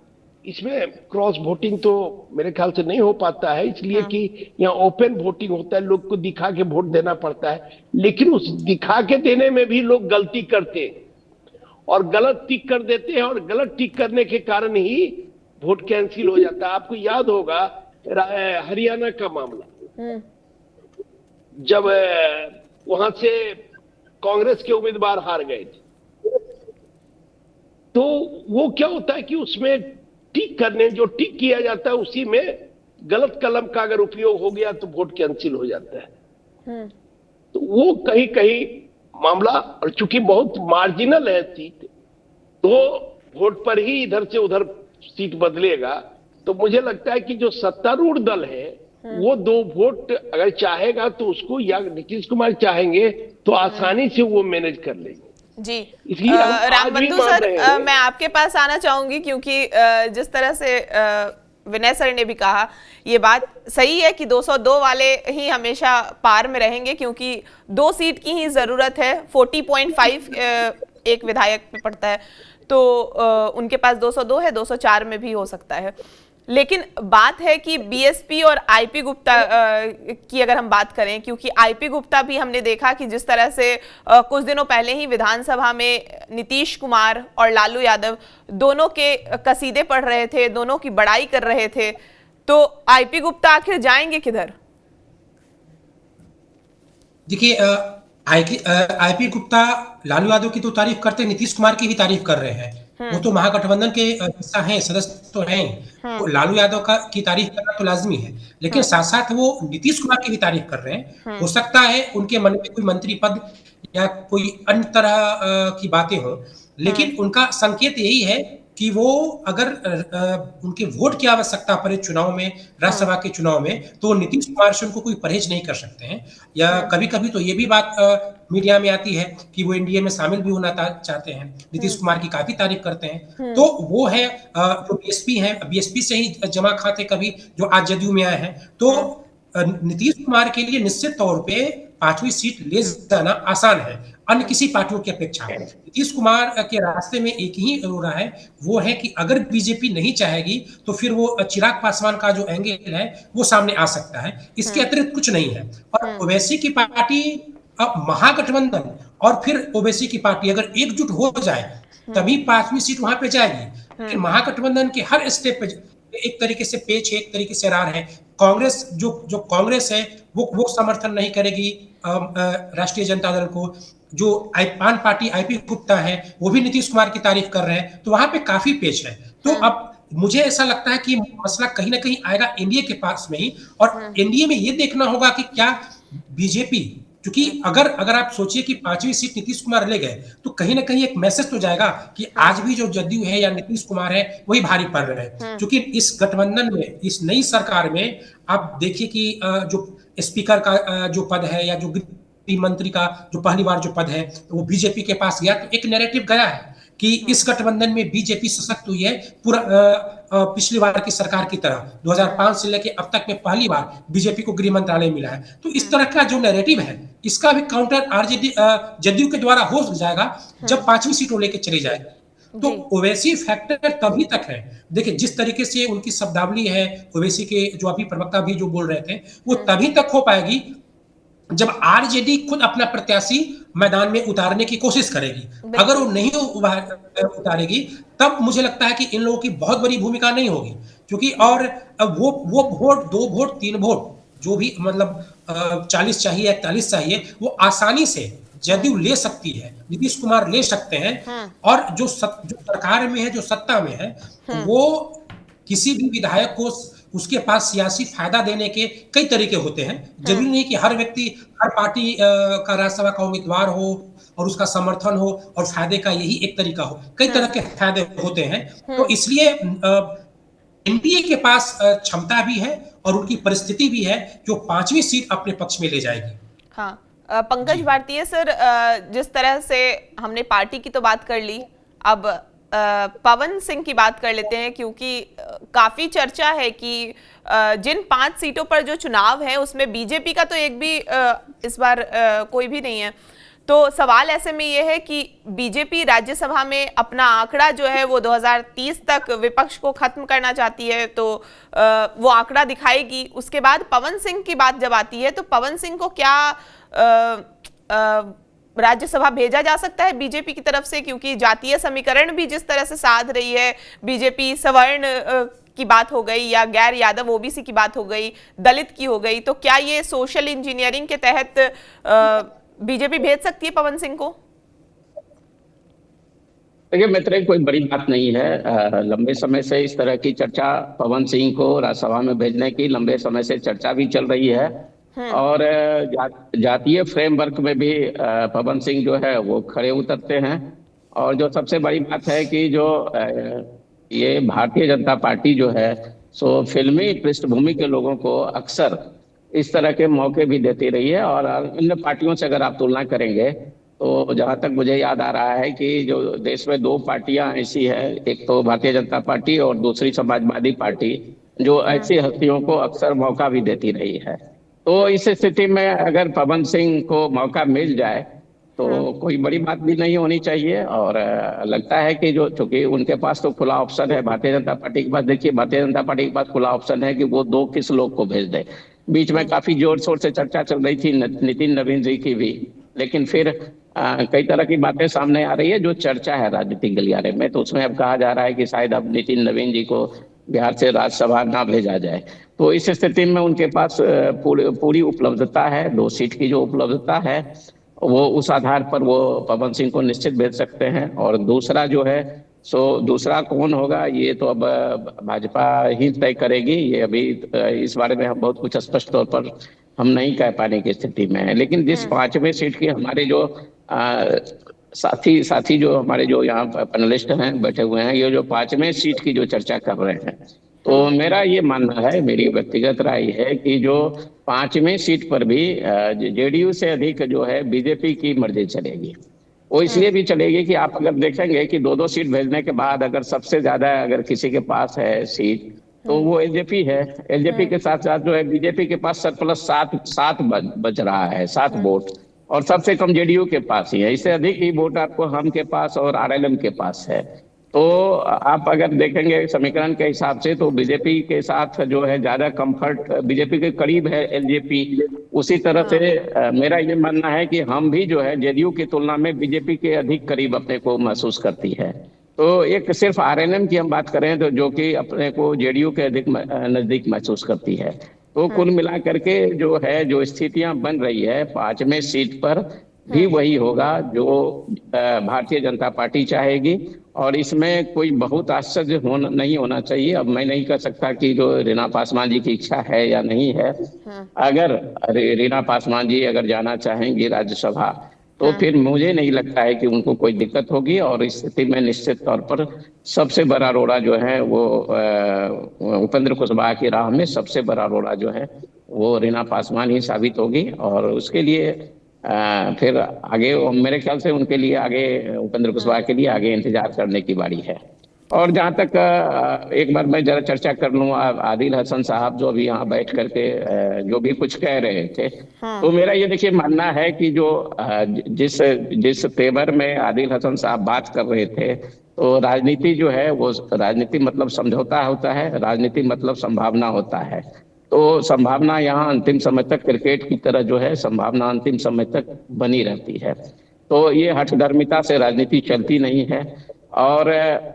इसमें क्रॉस वोटिंग तो मेरे ख्याल से नहीं हो पाता है, इसलिए कि यहाँ ओपन वोटिंग होता है, लोग को दिखा के वोट देना पड़ता है। लेकिन उस दिखा के देने में भी लोग गलती करते हैं और गलत टिक कर देते हैं, और गलत टिक करने के कारण ही वोट कैंसिल हो जाता है। आपको याद होगा हरियाणा का मामला, जब वहां से कांग्रेस के उम्मीदवार हार गए थे, तो वो क्या होता है कि उसमें टिक करने जो टिक किया जाता है उसी में गलत कलम का अगर उपयोग हो गया तो वोट कैंसिल हो जाता है। तो वो कहीं कहीं मामला, और चूंकि बहुत मार्जिनल है सीट, तो वोट पर ही इधर से उधर सीट बदलेगा। तो मुझे लगता है कि जो सत्तारूढ़ दल है वो 2 वोट अगर चाहेगा तो उसको, या नीतीश कुमार चाहेंगे तो आसानी से वो मैनेज कर लेंगे। जी राम बंधु सर, मैं आपके पास आना चाहूंगी, क्योंकि जिस तरह से विनय सर ने भी कहा, ये बात सही है कि 202 वाले ही हमेशा पार में रहेंगे, क्योंकि 2 सीट की ही जरूरत है। 40.5 एक विधायक पे पड़ता है, तो उनके पास 202 है, 204 में भी हो सकता है। लेकिन बात है कि BSP और IP गुप्ता की अगर हम बात करें, क्योंकि IP गुप्ता भी हमने देखा कि जिस तरह से कुछ दिनों पहले ही विधानसभा में नीतीश कुमार और लालू यादव दोनों के कसीदे पढ़ रहे थे, दोनों की बड़ाई कर रहे थे, तो IP गुप्ता आखिर जाएंगे किधर? देखिए, IP गुप्ता लालू यादव की तो तारीफ करते, नीतीश कुमार की भी तारीफ कर रहे हैं। वो तो महागठबंधन के हिस्सा हैं, सदस्य तो हैं। तो लालू यादव की तारीफ करना तो लाजमी है, लेकिन साथ साथ वो नीतीश कुमार की भी तारीफ कर रहे हैं। हो सकता है उनके मन में कोई मंत्री पद या कोई अन्य तरह की बातें हो, लेकिन उनका संकेत यही है कि वो अगर उनके वोट की आवश्यकता पड़े चुनाव में, राज्यसभा के चुनाव में, तो नीतीश कुमार से उनको कोई परहेज नहीं कर सकते हैं। या कभी कभी तो ये भी बात मीडिया में आती है कि वो NDA में शामिल भी होना चाहते हैं, नीतीश कुमार की काफी तारीफ करते हैं। तो वो है जो BSP है, BSP से ही जमा खाते कभी जो आज जदयू में आए हैं। तो नीतीश कुमार के लिए निश्चित तौर पे 5वीं सीट ले जाना आसान है अन्य किसी पार्टियों की अपेक्षा। नीतीश कुमार के रास्ते में एक ही हो रहा है, वो है कि अगर बीजेपी नहीं चाहेगी तो फिर वो चिराग पासवान का जो एंगल है वो सामने आ सकता है, इसके अतिरिक्त कुछ नहीं है। और ओवैसी की पार्टी अब महागठबंधन और फिर ओवैसी की पार्टी अगर एकजुट हो जाए तभी 5वीं सीट वहां पे जाएगी। फिर महागठबंधन के हर स्टेप पे एक तरीके से पेच है, एक तरीके से रार है। कांग्रेस जो कांग्रेस है वो समर्थन नहीं करेगी राष्ट्रीय जनता दल को। जो पान पार्टी आईपी गुप्ता है वो भी नीतीश कुमार की तारीफ कर रहे हैं, तो वहां पे काफी पेच है। तो अब मुझे ऐसा लगता है कि मसला कहीं ना कहीं आएगा एनडीए के पास में ही, और एनडीए में ये देखना होगा कि क्या बीजेपी, क्योंकि अगर आप सोचिए कि 5वीं सीट नीतीश कुमार ले गए तो कहीं ना कहीं एक मैसेज तो जाएगा कि आज भी जो जदयू है या नीतीश कुमार है वही भारी पड़ रहे हैं। क्योंकि इस गठबंधन में, इस नई सरकार में आप देखिए कि जो स्पीकर का जो पद है या जो गृह मंत्री का जो पहली बार जो पद है वो बीजेपी के पास गया, तो एक नैरेटिव गया है कि इस गठबंधन में बीजेपी सशक्त हुई है पूरा पिछली बार की सरकार की तरह। 2005 से लेके अब तक में पहली बार बीजेपी को गृह मंत्रालय मिला है। तो इस तरह का जो नैरेटिव है इसका भी काउंटर आरजेडी जदयू के द्वारा हो जाएगा जब 5वीं सीटों लेके चली जाएगी। तो ओवैसी फैक्टर तभी तक है, देखिए जिस तरीके से उनकी शब्दावली है, ओवैसी के जो अभी प्रवक्ता भी जो बोल रहे थे, वो तभी तक हो पाएगी जब आरजेडी खुद अपना प्रत्याशी मैदान में उतारने की कोशिश करेगी। अगर वो नहीं उतारेगी तब मुझे लगता है कि इन लोगों की बहुत बड़ी भूमिका नहीं होगी, क्योंकि और वो वोट 2 वोट 3 वोट जो भी मतलब 40 चाहिए 41 चाहिए वो आसानी से जदयू ले सकती है, नीतीश कुमार ले सकते हैं। और जो सरकार में है, जो सत्ता में है, वो किसी भी विधायक को उसके पास सियासी फायदा देने के कई तरीके होते हैं। जरूरी नहीं कि हर व्यक्ति हर पार्टी का राज्यसभा का उम्मीदवार हो और उसका समर्थन हो और फायदे का यही एक तरीका हो, कई तरह के फायदे होते हैं। तो इसलिए एनडीए के पास क्षमता भी है और उनकी परिस्थिति भी है जो 5वीं सीट अपने पक्ष में ले जाएगी। हाँ, पंकज भारतीय सर, जिस तरह से हमने पार्टी की तो बात कर ली, अब पवन सिंह की बात कर लेते हैं, क्योंकि काफी चर्चा है कि जिन 5 सीटों पर जो चुनाव है उसमें बीजेपी का तो एक भी इस बार कोई भी नहीं है। तो सवाल ऐसे में ये है कि बीजेपी राज्यसभा में अपना आंकड़ा जो है वो 2030 तक विपक्ष को खत्म करना चाहती है, तो वो आंकड़ा दिखाएगी। उसके बाद पवन सिंह की बात जब आती है तो पवन सिंह को क्या राज्यसभा भेजा जा सकता है बीजेपी की तरफ से, क्योंकि जातीय समीकरण भी जिस तरह से साध रही है बीजेपी, सवर्ण की बात हो गई या गैर यादव ओबीसी की बात हो गई, दलित की हो गई, तो क्या ये सोशल इंजीनियरिंग के तहत बीजेपी भेज सकती है पवन सिंह को? देखिए मित्र, कोई बड़ी बात नहीं है। लंबे समय से इस तरह की चर्चा पवन सिंह को राज्यसभा में भेजने की लंबे समय से चर्चा भी चल रही है। और जातीय फ्रेमवर्क में भी पवन सिंह जो है वो खड़े उतरते हैं। और जो सबसे बड़ी बात है कि जो ये भारतीय जनता पार्टी जो है सो फिल्मी पृष्ठभूमि के लोगों को अक्सर इस तरह के मौके भी देती रही है। और अन्य पार्टियों से अगर आप तुलना करेंगे तो जहां तक मुझे याद आ रहा है कि जो देश में 2 पार्टियां ऐसी है, एक तो भारतीय जनता पार्टी और दूसरी समाजवादी पार्टी, जो ऐसी हस्तियों को अक्सर मौका भी देती रही है। तो इस स्थिति में अगर पवन सिंह को मौका मिल जाए तो कोई बड़ी बात भी नहीं होनी चाहिए। और लगता है कि जो चूंकि उनके पास तो खुला ऑप्शन है, भारतीय जनता पार्टी के पास, देखिए भारतीय जनता पार्टी के पास खुला ऑप्शन है कि वो 2 किस लोग को भेज दे। बीच में काफी जोर शोर से चर्चा चल रही थी नितिन नवीन जी की भी, लेकिन फिर कई तरह की बातें सामने आ रही है जो चर्चा है राजनीतिक गलियारे में। तो उसमें अब कहा जा रहा है कि शायद अब नितिन नवीन जी को बिहार से राज्यसभा ना भेजा जाए। तो इस स्थिति में उनके पास पूरी उपलब्धता है, 2 सीट की जो उपलब्धता है वो उस आधार पर वो पवन सिंह को निश्चित भेज सकते हैं। और दूसरा जो है सो दूसरा कौन होगा ये तो अब भाजपा ही तय करेगी। ये अभी इस बारे में हम बहुत कुछ स्पष्ट तौर पर हम नहीं कह पाने की स्थिति में है। लेकिन जिस 5वें सीट की हमारे जो साथी जो हमारे जो यहाँ पैनलिस्ट हैं बैठे हुए हैं, ये जो 5वें सीट की जो चर्चा कर रहे हैं, तो मेरा ये मानना है, मेरी व्यक्तिगत राय है कि जो 5वें सीट पर भी जेडीयू से अधिक जो है बीजेपी की मर्जी चलेगी। वो इसलिए भी चलेगी कि आप अगर देखेंगे कि 2-2 सीट भेजने के बाद अगर सबसे ज्यादा अगर किसी के पास है सीट तो वो एलजेपी है। एलजेपी के साथ साथ जो है बीजेपी के पास सरप्लस सात बच रहा है, 7 वोट, और सबसे कम जेडीयू के पास ही है। इससे अधिक ही वोट आपको हम के पास और आरएलएम के पास है। तो आप अगर देखेंगे समीकरण के हिसाब से तो बीजेपी के साथ जो है ज्यादा कंफर्ट, बीजेपी के करीब है एलजेपी। उसी तरह से मेरा ये मानना है कि हम भी जो है जेडीयू की तुलना में बीजेपी के अधिक करीब अपने को महसूस करती है। तो एक सिर्फ आरएलएम की हम बात करें तो जो कि अपने को जेडीयू के अधिक नजदीक महसूस करती है। तो कुल मिला करके जो है जो स्थितियां बन रही है 5वें सीट पर भी वही होगा जो भारतीय जनता पार्टी चाहेगी। और इसमें कोई बहुत आश्चर्य नहीं होना चाहिए। अब मैं नहीं कह सकता कि जो रीना पासवान जी की इच्छा है या नहीं है। अगर रीना पासवान जी अगर जाना चाहेंगी राज्यसभा तो फिर मुझे नहीं लगता है कि उनको कोई दिक्कत होगी। और इस स्थिति में निश्चित तौर पर सबसे बड़ा रोड़ा जो है वो उपेंद्र कुशवाहा की राह में सबसे बड़ा रोड़ा जो है वो रीना पासवान ही साबित होगी। और उसके लिए फिर आगे मेरे ख्याल से उनके लिए आगे उपेंद्र कुशवाहा के लिए आगे इंतजार करने की बारी है। और जहाँ तक एक बार मैं जरा चर्चा कर लूँ, आदिल हसन साहब जो अभी यहाँ बैठ करके जो भी कुछ कह रहे थे, तो मेरा ये देखिए मानना है कि जो जिस तेवर में आदिल हसन साहब बात कर रहे थे, तो राजनीति जो है वो राजनीति मतलब समझौता होता है, राजनीति मतलब संभावना होता है। तो संभावना यहाँ अंतिम समय तक क्रिकेट की तरह जो है संभावना अंतिम समय तक बनी रहती है। तो ये हठधर्मिता से राजनीति चलती नहीं है। और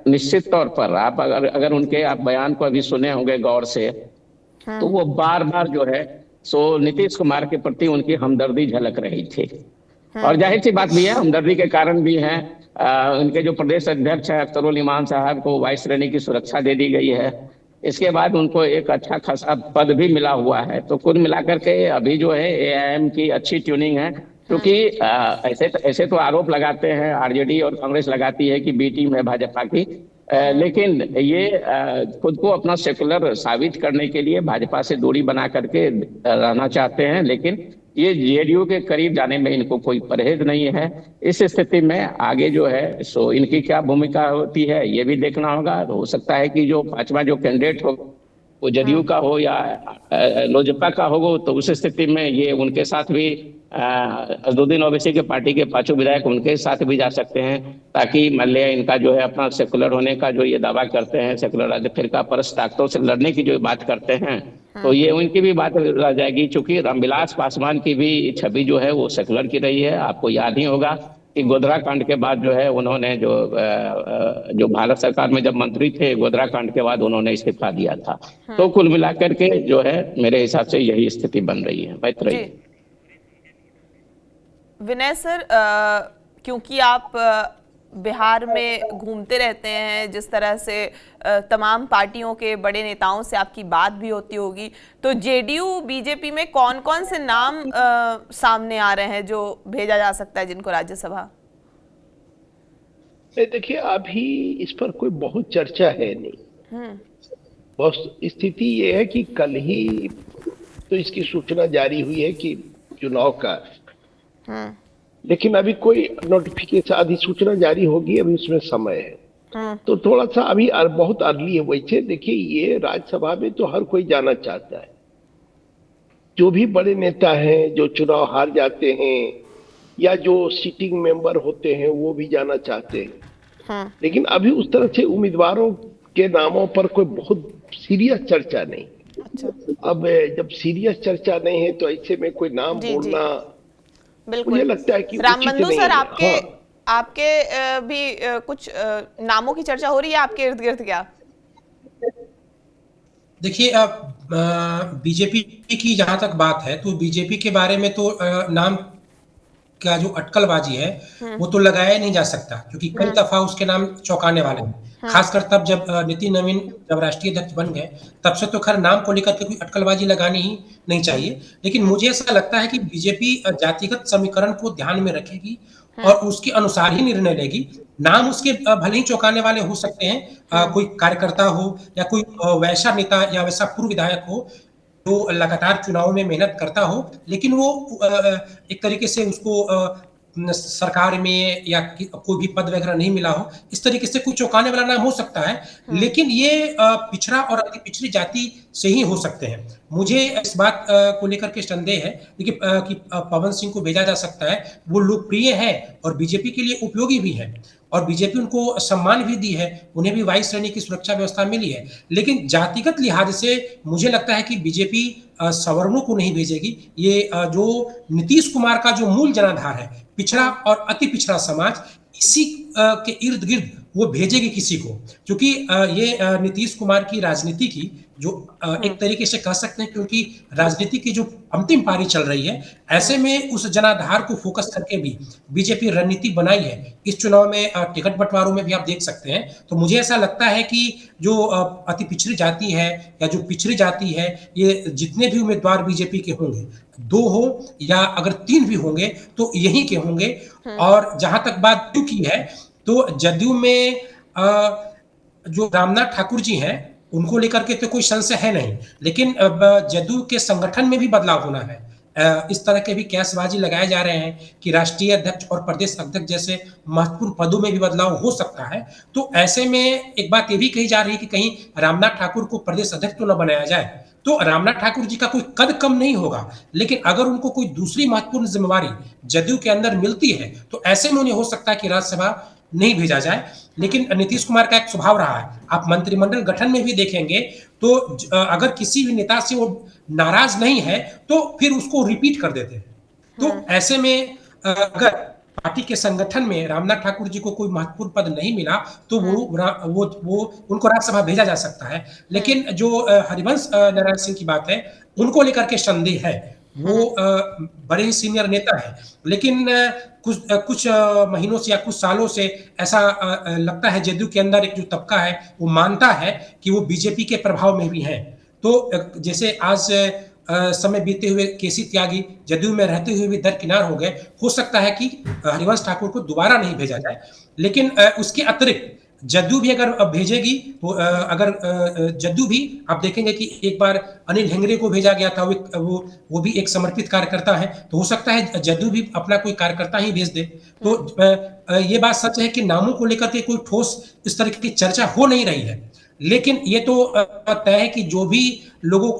निश्चित तौर पर आप अगर उनके आप बयान को अभी सुने होंगे गौर से, तो वो बार बार जो है सो नीतीश कुमार के प्रति उनकी हमदर्दी झलक रही थी। और जाहिर सी बात भी है, हमदर्दी के कारण भी है उनके जो प्रदेश अध्यक्ष है अख्तरुल इमान साहब को वायु श्रेणी की सुरक्षा दे दी गई है। इसके बाद उनको एक अच्छा खासा पद भी मिला हुआ है। तो कुल मिलाकर के अभी जो है एआईएम की अच्छी ट्यूनिंग है। क्योंकि ऐसे तो आरोप लगाते हैं आरजेडी और कांग्रेस लगाती है कि बी टीम है भाजपा की, लेकिन ये खुद को अपना सेकुलर साबित करने के लिए भाजपा से दूरी बना करके रहना चाहते हैं। लेकिन ये जेडीयू के करीब जाने में इनको कोई परहेज नहीं है। इस स्थिति में आगे जो है सो इनकी क्या भूमिका होती है ये भी देखना होगा। हो सकता है कि जो 5वां जो कैंडिडेट हो वो जदयू का हो या लोजपा का हो, तो उस स्थिति में ये उनके साथ भी असदुद्दीन ओवैसी के पार्टी के 5 विधायक उनके साथ भी जा सकते हैं, ताकि मान लिया इनका जो है अपना सेकुलर होने का जो ये दावा करते हैं, सेकुलर फिरका परस्त ताकतों से लड़ने की जो बात करते हैं, तो ये उनकी भी बात रह जाएगी। चूंकि रामविलास पासवान की भी छवि जो है वो सेकुलर की रही है। आपको याद ही होगा कि गोधरा कांड के बाद जो है उन्होंने जो भारत सरकार में जब मंत्री थे, गोधरा कांड के बाद उन्होंने इस्तीफा दिया था। तो कुल मिलाकर के जो है मेरे हिसाब से यही स्थिति बन रही है। बेहतर रही विनय सर, क्योंकि आप बिहार में घूमते रहते हैं, जिस तरह से तमाम पार्टियों के बड़े नेताओं से आपकी बात भी होती होगी, तो जेडीयू बीजेपी में कौन कौन से नाम सामने आ रहे हैं जो भेजा जा सकता है जिनको राज्यसभा? देखिए अभी इस पर कोई बहुत चर्चा है नहीं। बहुत स्थिति ये है कि कल ही तो इसकी सूचना जारी हुई है कि चुनाव का, लेकिन अभी कोई नोटिफिकेशन अधिसूचना जारी होगी, अभी उसमें समय है। तो थोड़ा सा अभी बहुत अर्ली है। वैसे देखिए ये राज्यसभा में तो हर कोई जाना चाहता है। जो भी बड़े नेता हैं जो चुनाव हार जाते हैं या जो सिटिंग मेंबर होते हैं वो भी जाना चाहते हैं। लेकिन अभी उस तरह से उम्मीदवारों के नामों पर कोई बहुत सीरियस चर्चा नहीं। अब जब सीरियस चर्चा नहीं है तो ऐसे में कोई नाम बोलना मुझे लगता है कि रामबंधु सर, आपके भी कुछ नामों की चर्चा हो रही है आपके इर्द गिर्द क्या? देखिए बीजेपी की जहां तक बात है तो बीजेपी के बारे में तो नाम का जो अटकलबाजी है वो तो लगाया नहीं जा सकता, क्योंकि कई दफा उसके नाम चौंकाने वाले हैं। खासकर तब जब नितिन नवीन जब राष्ट्रीय अध्यक्ष बन गए तब से तो खैर नाम को लेकर के कोई अटकलबाजी लगानी ही नहीं चाहिए। लेकिन मुझे ऐसा लगता है कि बीजेपी जातिगत समीकरण को ध्यान में रखेगी और उसके अनुसार ही निर्णय लेगी। नाम उसके भले ही चौंकाने वाले हो सकते हैं, कोई कार्यकर्ता हो या कोई वैसा नेता या वैसा पूर्व विधायक हो जो लगातार चुनाव में मेहनत करता हो, लेकिन वो एक तरीके से उसको सरकार में या कोई भी पद वगैरह नहीं मिला हो, इस तरीके से कुछ चौंकाने वाला नाम हो सकता है, लेकिन ये पिछड़ा और अति पिछड़ी जाति से ही हो सकते हैं। मुझे इस बात को लेकर के संदेह है कि पवन सिंह को भेजा जा सकता है, वो लोकप्रिय है और बीजेपी के लिए उपयोगी भी है और बीजेपी उनको सम्मान भी दी है, उन्हें भी वायु श्रेणी की सुरक्षा व्यवस्था मिली है, लेकिन जातिगत लिहाज से मुझे लगता है कि बीजेपी सवर्णों को नहीं भेजेगी। ये जो नीतीश कुमार का जो मूल जनाधार है, पिछड़ा और अति पिछड़ा समाज, इसी के इर्द गिर्द वो भेजेगी किसी को, क्योंकि ये नीतीश कुमार की राजनीति की जो एक तरीके से कह सकते हैं, क्योंकि राजनीति की जो अंतिम पारी चल रही है, ऐसे में उस जनाधार को फोकस करके भी बीजेपी रणनीति बनाई है। इस चुनाव में टिकट बंटवारों में भी आप देख सकते हैं। तो मुझे ऐसा लगता है कि जो अति पिछड़ी जाति है या जो पिछड़ी जाति है, ये जितने भी उम्मीदवार बीजेपी के होंगे, 2 हो या अगर 3 भी होंगे तो यहीं के होंगे। और जहां तक बात जदयू की है, तो जदयू में जो रामनाथ ठाकुर जी हैं, उनको लेकर के तो कोई संशय है नहीं, लेकिन जदयू के संगठन में भी बदलाव होना है। इस तरह के भी कैसबाजी लगाए जा रहे हैं कि राष्ट्रीय अध्यक्ष और प्रदेश अध्यक्ष जैसे महत्वपूर्ण पदों में भी बदलाव हो सकता है। तो ऐसे में एक बात ये भी कही जा रही है कि कहीं रामनाथ ठाकुर को प्रदेश अध्यक्ष तो न बनाया जाए। तो रामनाथ ठाकुर जी का कोई कद कम नहीं होगा, लेकिन अगर उनको कोई दूसरी महत्वपूर्ण जिम्मेवारी जदयू के अंदर मिलती है, तो ऐसे में उन्हें हो सकता है कि राज्यसभा नहीं भेजा जाए। लेकिन नीतीश कुमार का एक स्वभाव रहा है, आप मंत्रिमंडल गठन में भी देखेंगे तो अगर किसी भी नेता से वो नाराज नहीं है तो फिर उसको रिपीट कर देते हैं। तो ऐसे में अगर पार्टी के संगठन में रामनाथ ठाकुर जी को कोई महत्वपूर्ण पद नहीं मिला तो वो उनको राज्यसभा भेजा जा सकता है। लेकिन जो हरिवंश नारायण सिंह की बात है, उनको लेकर के संदेह है। वो बड़े ही सीनियर नेता है, लेकिन कुछ महीनों से या कुछ सालों से ऐसा लगता है जदयू के अंदर एक जो तबका है वो मानता है कि वो बीजेपी के प्रभाव में भी है। तो जैसे आज समय बीते हुए केसी त्यागी जदयू में रहते हुए भी दरकिनार हो गए, हो सकता है कि हरिवंश ठाकुर को दोबारा नहीं भेजा जाए। लेकिन उसके अतिरिक्त जदयू भी अगर भेजेगी तो अगर जदयू भी आप देखेंगे कि एक बार अनिल हेंगरे को भेजा गया था, वो भी एक समर्पित कार्यकर्ता है, तो हो सकता है जदयू भी अपना कोई कार्यकर्ता ही भेज दे। तो ये बात सच है कि नामों को लेकर के कोई ठोस इस तरह की चर्चा हो नहीं रही है, लेकिन ये तो तय है कि जो भी लोगों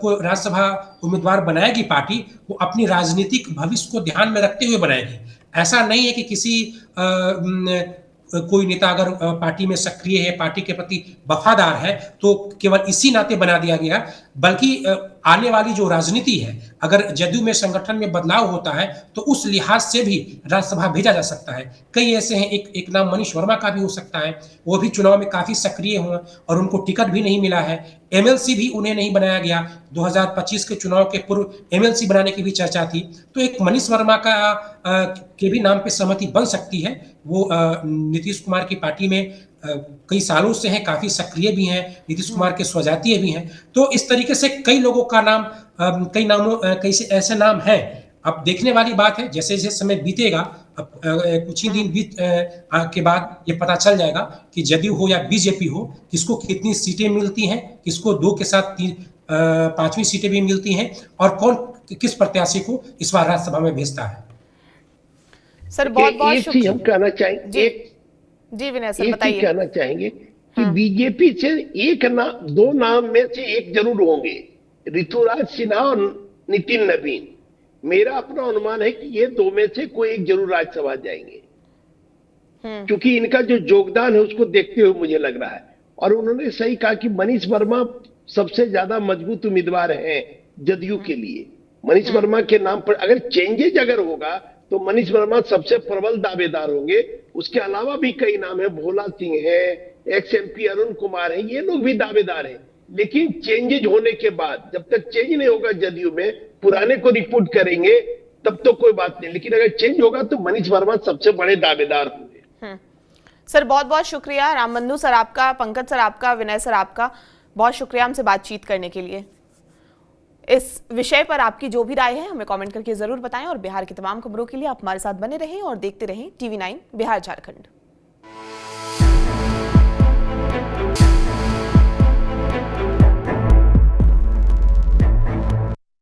को राज्यसभा उम्मीदवार बनाएगी पार्टी, वो अपनी राजनीतिक भविष्य को ध्यान में रखते हुए बनाएगी। ऐसा नहीं है कि किसी कोई नेता अगर पार्टी में सक्रिय है, पार्टी के प्रति वफादार है, तो केवल इसी नाते बना दिया गया, बल्कि आने वाली जो राजनीति है, अगर जदयू में संगठन में बदलाव होता है तो उस लिहाज से भी राज्यसभा भेजा जा सकता है। कई ऐसे हैं, एक नाम मनीष वर्मा का भी हो सकता है, वो भी चुनाव में काफी सक्रिय हुए और उनको टिकट भी नहीं मिला है। एमएलसी भी उन्हें नहीं बनाया गया, 2025 के चुनाव के पूर्व एमएलसी बनाने की भी चर्चा थी। तो एक मनीष वर्मा के भी नाम पे सहमति बन सकती है। वो नीतीश कुमार की पार्टी में कई सालों से हैं, काफी सक्रिय भी हैं, नीतीश कुमार के स्वजातीय भी हैं। तो इस तरीके से कई लोगों का नाम, कई से ऐसे नाम हैं। अब देखने वाली बात है, जैसे जैसे समय बीतेगा, अब कुछ ही दिन के बाद ये पता चल जाएगा कि जदयू हो या बीजेपी हो, किसको कितनी सीटें मिलती हैं, किसको 2 के साथ 5वीं सीटें भी मिलती हैं, और कौन किस प्रत्याशी को इस बार राज्यसभा में भेजता है। सर बहुत बहुत एक चीज हम कहना चाहेंगे, जी विनय सर बताइए। कहना चाहेंगे कि बीजेपी से 2 नाम में से एक जरूर होंगे, ऋतुराज सिन्हा और नितिन नवीन। मेरा अपना अनुमान है कि ये 2 में से कोई एक जरूर राज्यसभा जाएंगे, क्योंकि इनका जो योगदान है उसको देखते हुए मुझे लग रहा है। और उन्होंने सही कहा कि मनीष वर्मा सबसे ज्यादा मजबूत उम्मीदवार हैं जदयू के लिए। मनीष वर्मा के नाम पर अगर चेंजेज अगर होगा तो मनीष वर्मा सबसे प्रबल दावेदार होंगे। उसके अलावा भी कई नाम है, भोला सिंह है, एक्स एमपी अरुण कुमार है, ये लोग भी दावेदार हैं। लेकिन चेंजेज होने के बाद, जब तक चेंज नहीं होगा जदयू में, पुराने को रिपोर्ट करेंगे तब तो कोई बात नहीं, लेकिन अगर चेंज होगा तो मनीष वर्मा सबसे बड़े दावेदार होंगे। सर बहुत बहुत शुक्रिया, रामबंधु सर आपका, पंकज सर आपका, विनय सर आपका, बहुत शुक्रिया हमसे बातचीत करने के लिए। इस विषय पर आपकी जो भी राय है हमें कमेंट करके जरूर बताएं, और बिहार की तमाम खबरों के लिए आप हमारे साथ बने रहें और देखते रहें TV9 बिहार झारखंड।